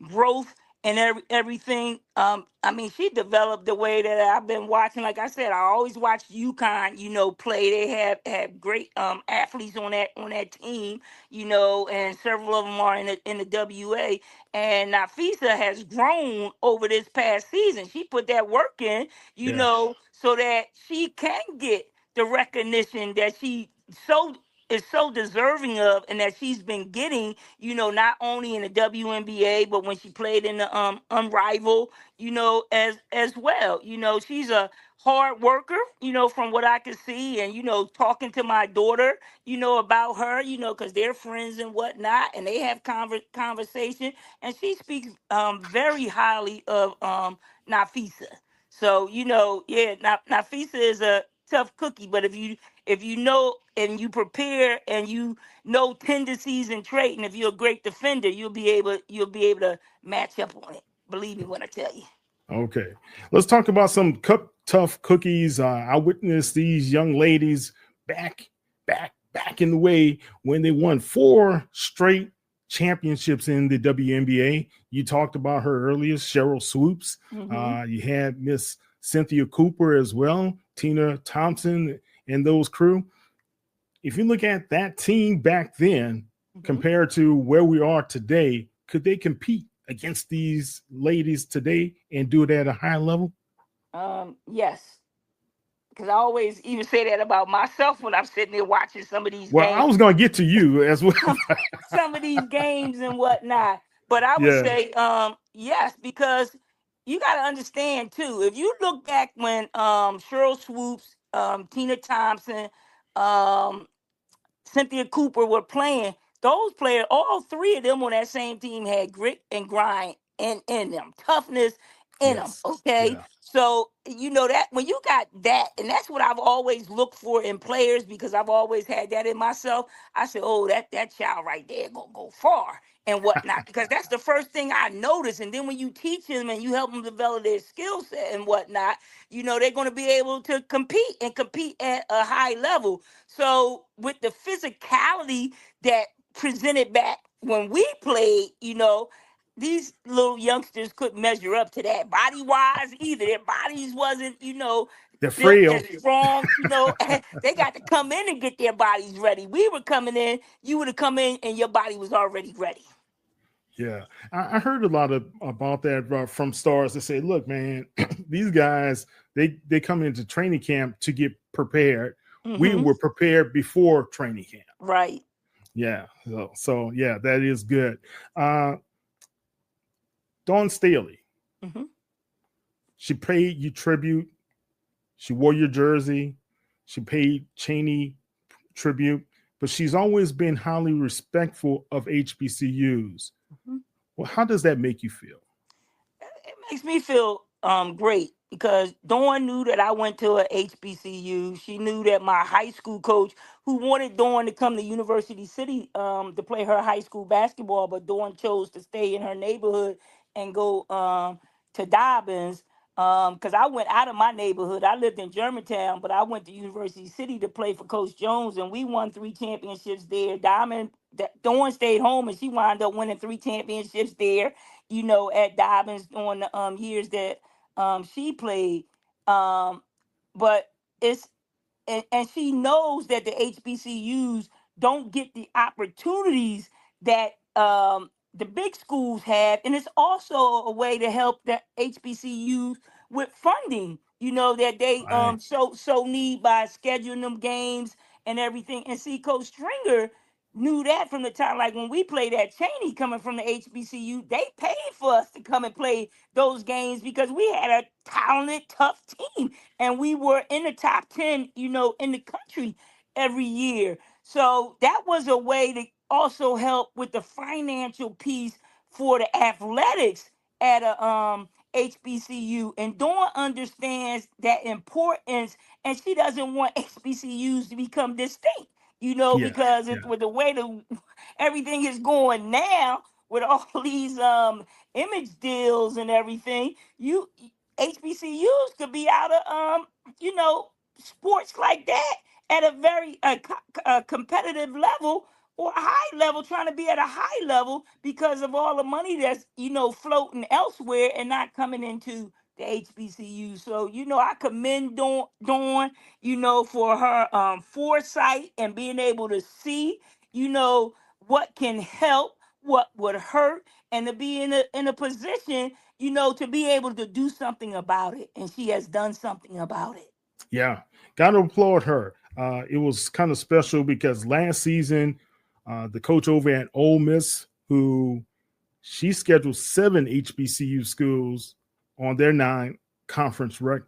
growth and everything, I mean, she developed the way that I've been watching. Like I said, I always watch UConn, play. They have great athletes on that team, and several of them are in the WA. And Nafisa has grown over this past season. She put that work in, so that she can get the recognition that she so is so deserving of, and that she's been getting, not only in the WNBA, but when she played in the Unrivaled, as well. She's a hard worker, from what I can see, and talking to my daughter, about her, because they're friends and whatnot, and they have conversation, and she speaks very highly of Nafisa. So Nafisa is a tough cookie, but if you know and you prepare and you know tendencies and trait, and if you're a great defender, you'll be able to match up on it. Believe me when I tell you. Okay, let's talk about some tough cookies. I witnessed these young ladies back in the way when they won 4 straight championships in the WNBA. You talked about her earlier, Cheryl Swoops. Mm-hmm. You had Miss Cynthia Cooper as well, Tina Thompson, and those crew. If you look at that team back then, compared to where we are today, could they compete against these ladies today and do it at a high level? Yes. Because I always even say that about myself when I'm sitting there watching some of these games. I was going to get to you as well. Some of these games and whatnot. But I would say yes, because you got to understand, too, if you look back when Cheryl Swoops, Tina Thompson, Cynthia Cooper were playing, those players, all 3 of them on that same team had grit and grind in them, toughness in them. Okay. Yeah. So, that when you got that, and that's what I've always looked for in players, because I've always had that in myself. I said, oh, that child right there gonna go far and whatnot, because that's the first thing I noticed. And then when you teach them and you help them develop their skill set and whatnot, they're going to be able to compete at a high level. So with the physicality that presented back when we played, these little youngsters couldn't measure up to that body-wise either. Their bodies wasn't, they're frail, strong, they got to come in and get their bodies ready. We were coming in, you would have come in and your body was already ready. Yeah, I heard a lot about that from stars that say, look, man, these guys, they come into training camp to get prepared. Mm-hmm. We were prepared before training camp. Right. Yeah. So yeah, that is good. Dawn Staley, she paid you tribute. She wore your jersey. She paid Cheney tribute, but she's always been highly respectful of HBCUs. Well, how does that make you feel? It makes me feel great, because Dawn knew that I went to a HBCU. She knew that my high school coach, who wanted Dawn to come to University City to play her high school basketball, but Dawn chose to stay in her neighborhood and go to Dobbins, because I went out of my neighborhood. I lived in Germantown, but I went to University City to play for Coach Jones, and we won 3 championships there. Dawn stayed home, and she wound up winning 3 championships there, at Dobbins on the years that she played. But it's and she knows that the HBCUs don't get the opportunities that the big schools have, and it's also a way to help the HBCUs with funding, that they so need by scheduling them games and everything. And see, Coach Stringer knew that from the time, like when we played at Cheney coming from the HBCU, they paid for us to come and play those games because we had a talented, tough team, and we were in the top 10, in the country every year. So that was a way to also help with the financial piece for the athletics at a HBCU. And Dawn understands that importance, and she doesn't want HBCUs to become distinct, because with the way everything is going now, with all these image deals and everything, HBCUs could be out of sports like that at a very competitive level or a high level, trying to be at a high level because of all the money that's floating elsewhere and not coming into the HBCU. So I commend Dawn for her foresight and being able to see what can help, what would hurt, and to be in a position to be able to do something about it. And she has done something about it. Yeah, got to applaud her. It was kind of special because last season, the coach over at Ole Miss, who she scheduled 7 HBCU schools on their 9 conference record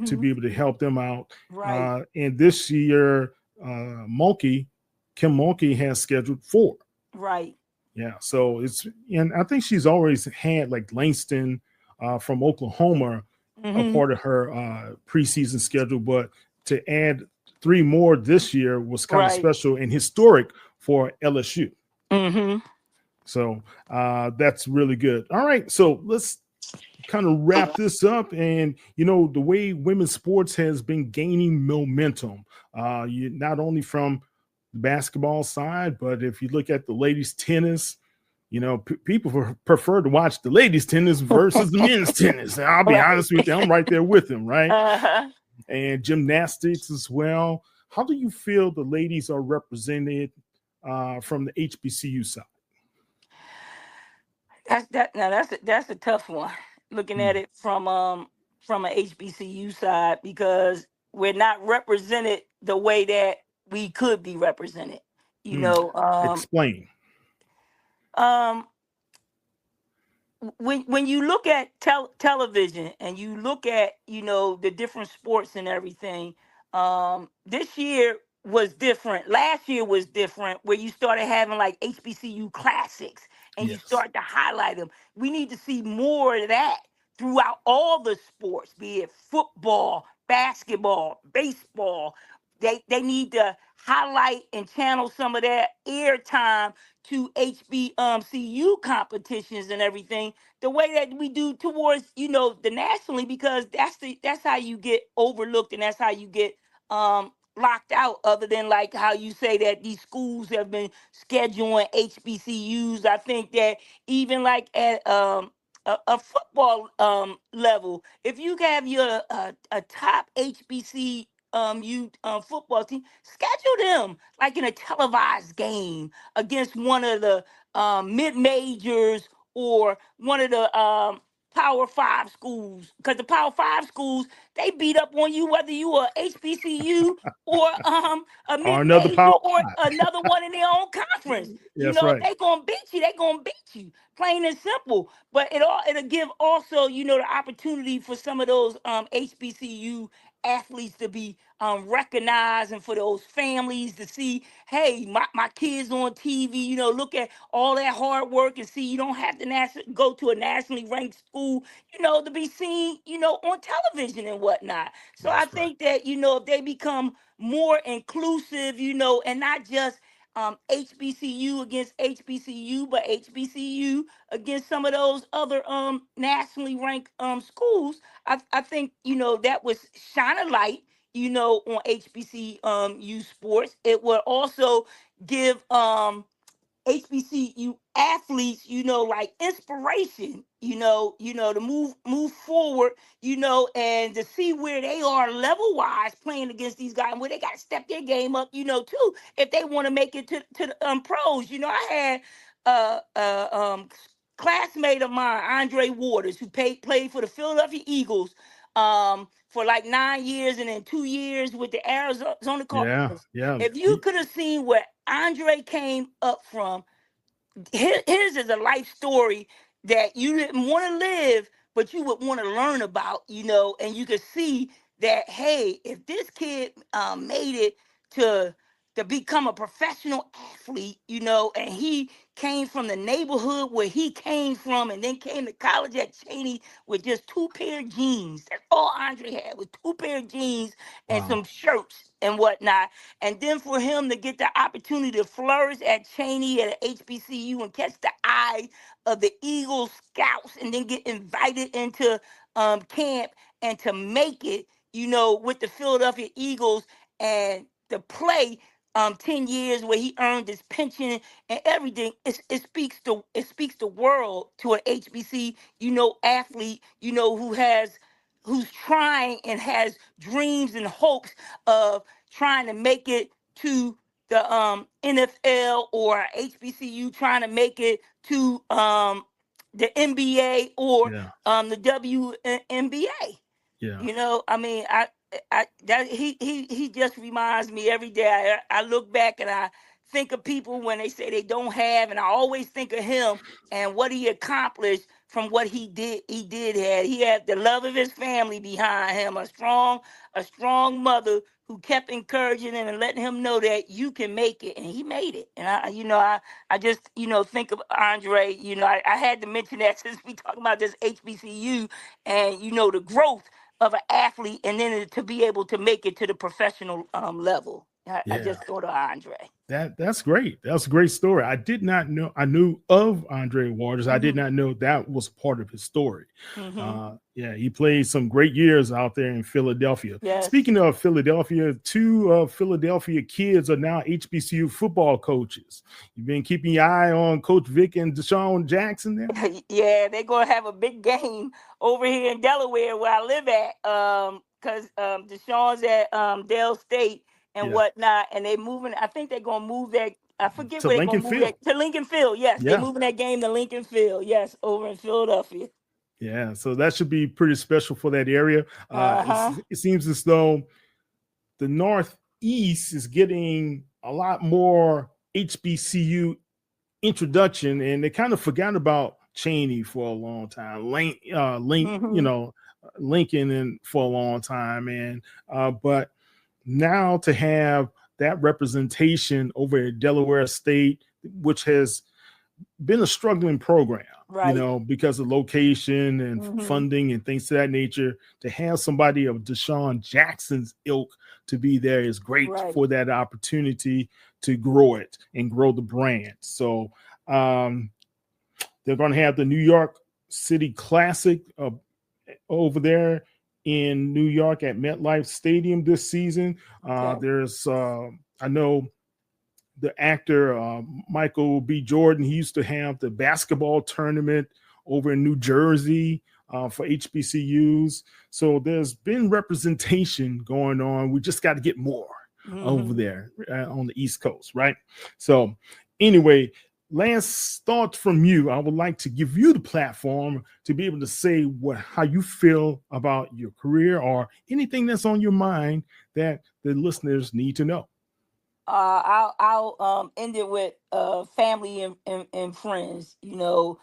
to be able to help them out. Right. And this year, Kim Mulkey has scheduled 4. Right. Yeah. So and I think she's always had like Langston from Oklahoma a part of her preseason schedule, but to add 3 more this year was kind of special and historic for LSU. So that's really good. All right, so let's kind of wrap this up. And the way women's sports has been gaining momentum, not only from the basketball side, but if you look at the ladies tennis, people prefer to watch the ladies tennis versus the men's tennis. And I'll be honest with you, I'm right there with them, right? And gymnastics as well. How do you feel the ladies are represented from the HBCU side? That's a tough one. Looking at it from a HBCU side, because we're not represented the way that we could be represented. Explain. When you look at television and you look at the different sports and everything, this year was different. Last year was different, where you started having like HBCU classics and you start to highlight them. We need to see more of that throughout all the sports, be it football, basketball, baseball. They need to highlight and channel some of that airtime to HBCU competitions and everything, the way that we do towards the nationally, because that's how you get overlooked and that's how you get locked out. Other than like how you say that these schools have been scheduling HBCUs, I think that even like at a football level, if you have your a top HBC football team, schedule them like in a televised game against one of the mid majors or one of the Power 5 schools, because the Power 5 schools, they beat up on you whether you are HBCU or a mid major or another one in their own conference. Right. They gonna beat you. They gonna beat you, plain and simple. But it'll give also the opportunity for some of those HBCU athletes to be recognized, and for those families to see, hey, my kids on TV, look at all that hard work, and see you don't have to go to a nationally ranked school, to be seen, on television and whatnot. So I think that, if they become more inclusive, and not just HBCU against HBCU, but HBCU against some of those other nationally ranked schools, I think that would shine a light on HBCU sports. It would also give HBCU athletes, like inspiration, to move forward, and to see where they are level wise playing against these guys, and where they got to step their game up, too, if they want to make it to the pros. I had classmate of mine, Andre Waters, who played for the Philadelphia Eagles for like 9 years, and then 2 years with the Arizona Cardinals. Yeah. If you could have seen where Andre came up from, his is a life story that you didn't want to live, but you would want to learn about, and you could see that, hey, if this kid made it to to become a professional athlete, you know, and he came from the neighborhood where he came from and then came to college at Cheney with just 2 pair of jeans. That's all Andre had, was 2 pair of jeans and some shirts and whatnot. And then for him to get the opportunity to flourish at Cheney at HBCU and catch the eye of the Eagle scouts and then get invited into camp and to make it, you know, with the Philadelphia Eagles and to play 10 years where he earned his pension and everything, it speaks the world to an HBC, you know, athlete, you know, who's trying and has dreams and hopes of trying to make it to the NFL or HBCU, trying to make it to the NBA or the WNBA. Yeah. You know, I mean, he just reminds me every day. I look back and I think of people when they say they don't have, and I always think of him and what he accomplished from what he did. He had the love of his family behind him, a strong mother who kept encouraging him and letting him know that you can make it, and he made it. And I just, you know, think of Andre. You know, I had to mention that since we talking about this HBCU and, you know, the growth of an athlete, and then to be able to make it to the professional level. I just thought of Andre. That's great. That's a great story. I did not know. I knew of Andre Waters. I did not know that was part of his story. He played some great years out there in Philadelphia. Yes. Speaking of Philadelphia, 2 Philadelphia kids are now HBCU football coaches. You've been keeping your eye on Coach Vic and Deshaun Jackson there? Yeah, they're going to have a big game over here in Delaware where I live at, because Deshaun's at Dale State and whatnot, and they moving. I think they're gonna move that. I forget where they're gonna move that to Lincoln Field. Yes, they're moving that game to Lincoln Field. Yes, over in Philadelphia. Yeah, so that should be pretty special for that area. It seems as though the Northeast is getting a lot more HBCU introduction, and they kind of forgot about Cheney for a long time, you know, Lincoln, and for a long time, and but now to have that representation over at Delaware State, which has been a struggling program, you know, because of location and funding and things of that nature, to have somebody of Deshaun Jackson's ilk to be there is great for that opportunity to grow it and grow the brand. So they're going to have the New York City Classic over there in New York at MetLife Stadium this season. There's, I know the actor Michael B. Jordan, he used to have the basketball tournament over in New Jersey for HBCUs. So there's been representation going on. We just got to get more over there on the East Coast, right? So anyway, last thought from you. I would like to give you the platform to be able to say how you feel about your career or anything that's on your mind that the listeners need to know. I'll end it with family and friends. You know,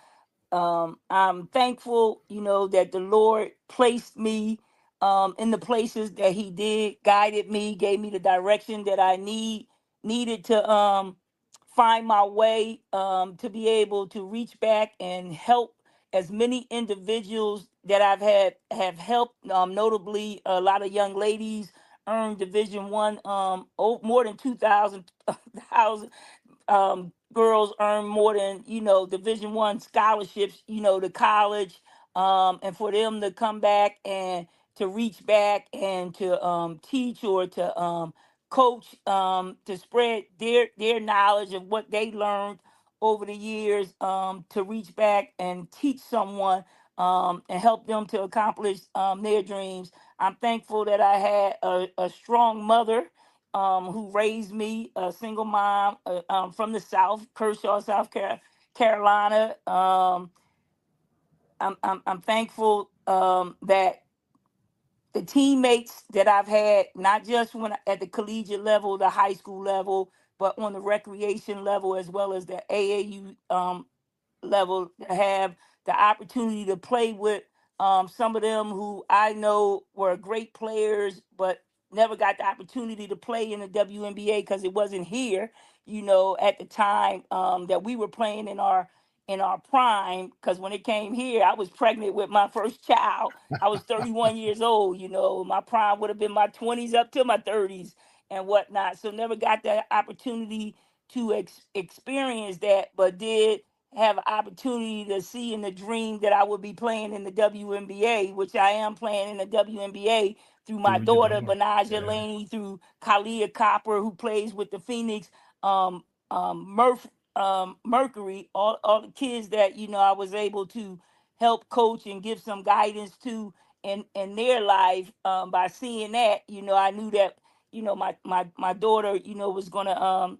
I'm thankful, you know, that the Lord placed me in the places that He did, guided me, gave me the direction that I needed to find my way, to be able to reach back and help as many individuals that have helped, notably a lot of young ladies earn Division I, more than 2,000 girls earn more than, you know, Division I scholarships, you know, to college, and for them to come back and to reach back and to teach or to coach, to spread their knowledge of what they learned over the years, to reach back and teach someone, and help them to accomplish their dreams. I'm thankful that I had a strong mother who raised me, a single mom, from the South, Kershaw, South Carolina. I'm thankful that the teammates that I've had, not just at the collegiate level, the high school level, but on the recreation level as well as the AAU level, to have the opportunity to play with some of them who I know were great players, but never got the opportunity to play in the WNBA because it wasn't here, at the time that we were playing in our prime. Because when it came here, I was pregnant with my first child. I was 31 years old. My prime would have been my 20s up to my 30s and whatnot. So never got the opportunity to experience that, but did have an opportunity to see in the dream that I would be playing in the WNBA, which I am playing in the WNBA through my daughter, Benaja Laney, through Kalia Copper, who plays with the Phoenix Mercury, all the kids that, I was able to help coach and give some guidance to in their life. By seeing that, I knew that, my daughter, was gonna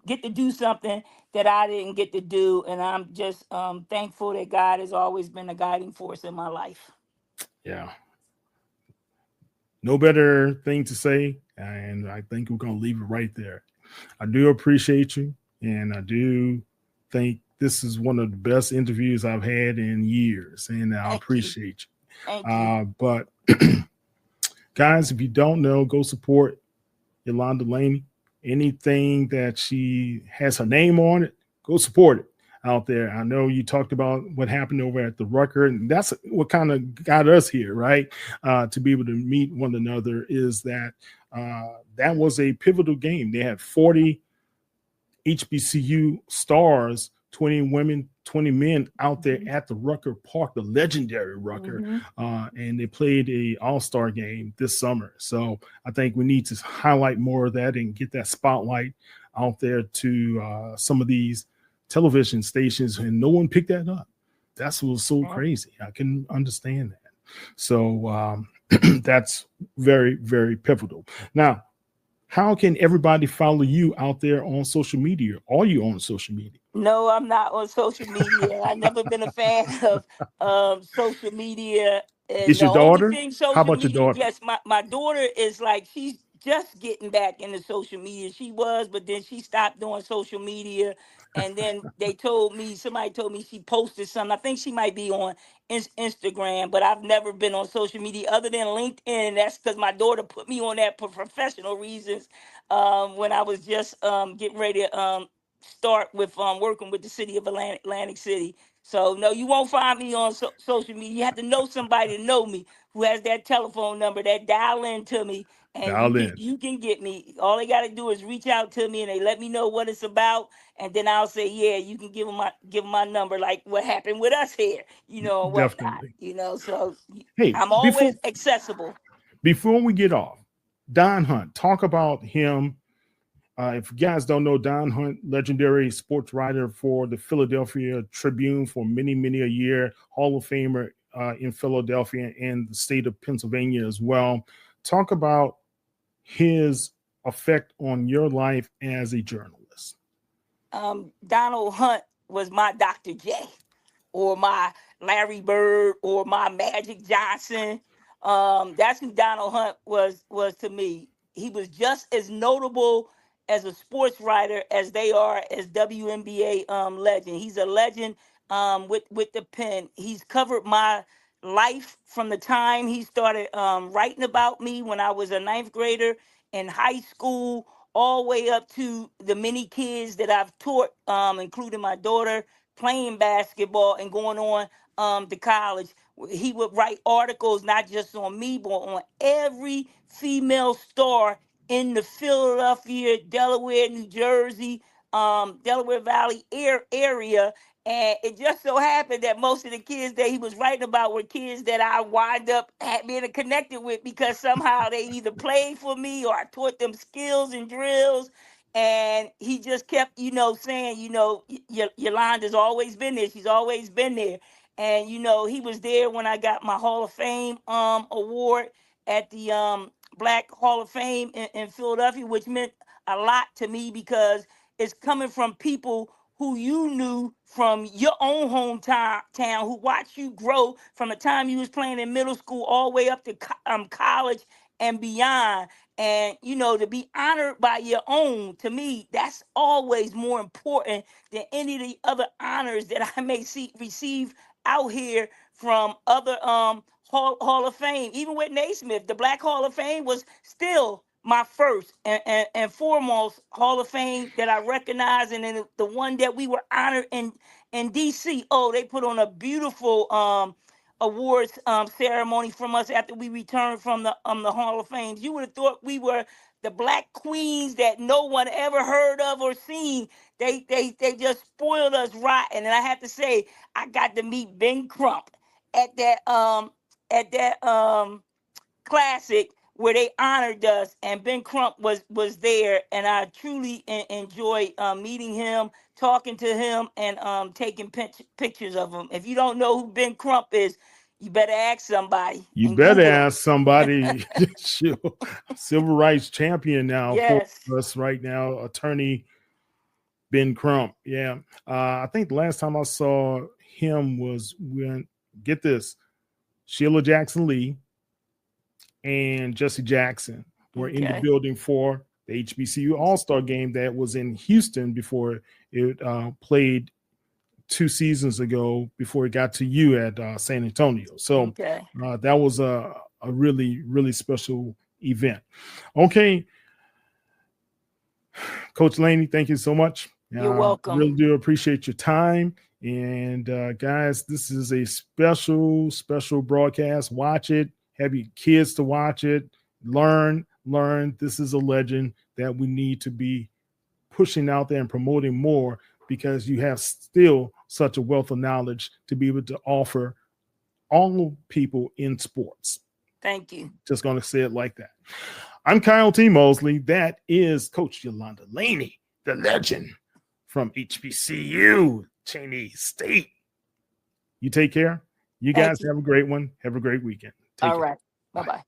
get to do something that I didn't get to do. And I'm just thankful that God has always been a guiding force in my life. Yeah. No better thing to say. And I think we're going to leave it right there. I do appreciate you. And I do think this is one of the best interviews I've had in years. And I appreciate you. Thank you. But guys, if you don't know, go support Yolanda Laney. Anything that she has her name on it, go support it out there. I know you talked about what happened over at the Rucker, and that's what kind of got us here, right? To be able to meet one another is that that was a pivotal game. They had 40 HBCU stars, 20 women, 20 men out there at the Rucker Park, the legendary Rucker, and they played a all-star game this summer. So I think we need to highlight more of that and get that spotlight out there to some of these television stations, and no one picked that up. That's what was so crazy. I can understand that. So that's very, very pivotal. Now, how can everybody follow you out there on social media? Are you on social media? No, I'm not on social media. I've never been a fan of social media. And Is the your only daughter? thing social How about your media, daughter? yes, my daughter is like, she's just getting back into social media. She was, but then she stopped doing social media. And then somebody told me she posted something. I think she might be on Instagram, but I've never been on social media other than LinkedIn. That's because my daughter put me on that for professional reasons. When I was just getting ready to start with working with the city of Atlantic City. So no, you won't find me on social media. You have to know somebody to know me who has that telephone number that dial in to me, and you can get me. All they got to do is reach out to me, and they let me know what it's about, and then I'll say, yeah, you can give them my number, like what happened with us here, and whatnot. Definitely. So Hey, I'm always accessible. Before we get off, Don Hunt, talk about him. If you guys don't know, Don Hunt, legendary sports writer for the Philadelphia Tribune for many, many a year, Hall of Famer in Philadelphia and the state of Pennsylvania as well. Talk about his effect on your life as a journalist. Donald Hunt was my Dr. J, or my Larry Bird, or my Magic Johnson. That's who Donald Hunt was to me. He was just as notable as a sports writer as they are as WNBA legend. He's a legend with the pen. He's covered my life from the time he started writing about me when I was a ninth grader in high school, all the way up to the many kids that I've taught, including my daughter, playing basketball and going on to college. He would write articles not just on me, but on every female star in the Philadelphia, Delaware, New Jersey, Delaware Valley area. And it just so happened that most of the kids that he was writing about were kids that I wind up being connected with, because somehow they either played for me or I taught them skills and drills. And he just kept, saying, Yolanda's always been there. She's always been there. And, he was there when I got my Hall of Fame award at the Black Hall of Fame in Philadelphia, which meant a lot to me because it's coming from people who you knew from your own hometown, who watched you grow from the time you was playing in middle school all the way up to college and beyond. And, to be honored by your own, to me, that's always more important than any of the other honors that I may receive out here from other Hall of Fame, even with Naismith, the Black Hall of Fame was still my first and foremost Hall of Fame that I recognize, and then the one that we were honored in DC. Oh, they put on a beautiful awards ceremony from us after we returned from the Hall of Fame. You would have thought we were the Black queens that no one ever heard of or seen. They just spoiled us rotten. And I have to say, I got to meet Ben Crump at that classic where they honored us, and Ben Crump was there, and I truly enjoyed meeting him, talking to him, and taking pictures of him. If you don't know who Ben Crump is, you better ask somebody. You better ask somebody. Civil rights champion now for us right now, attorney Ben Crump. Yeah. I think the last time I saw him was when, get this, Sheila Jackson Lee and Jesse Jackson were in the building for the HBCU All-Star game that was in Houston before it played 2 seasons ago, before it got to you at San Antonio. So that was a really, really special event. Okay. Coach Laney, thank you so much. You're welcome. Really do appreciate your time. And guys, this is a special broadcast. Watch it. Have your kids to watch it. Learn. This is a legend that we need to be pushing out there and promoting more, because you have still such a wealth of knowledge to be able to offer all people in sports. Thank you. Just going to say it like that. I'm Kyle T. Mosley. That is Coach Yolanda Laney, the legend from HBCU, Cheney State. You take care. You guys have a great one. Have a great weekend. Take care. All right. Bye-bye.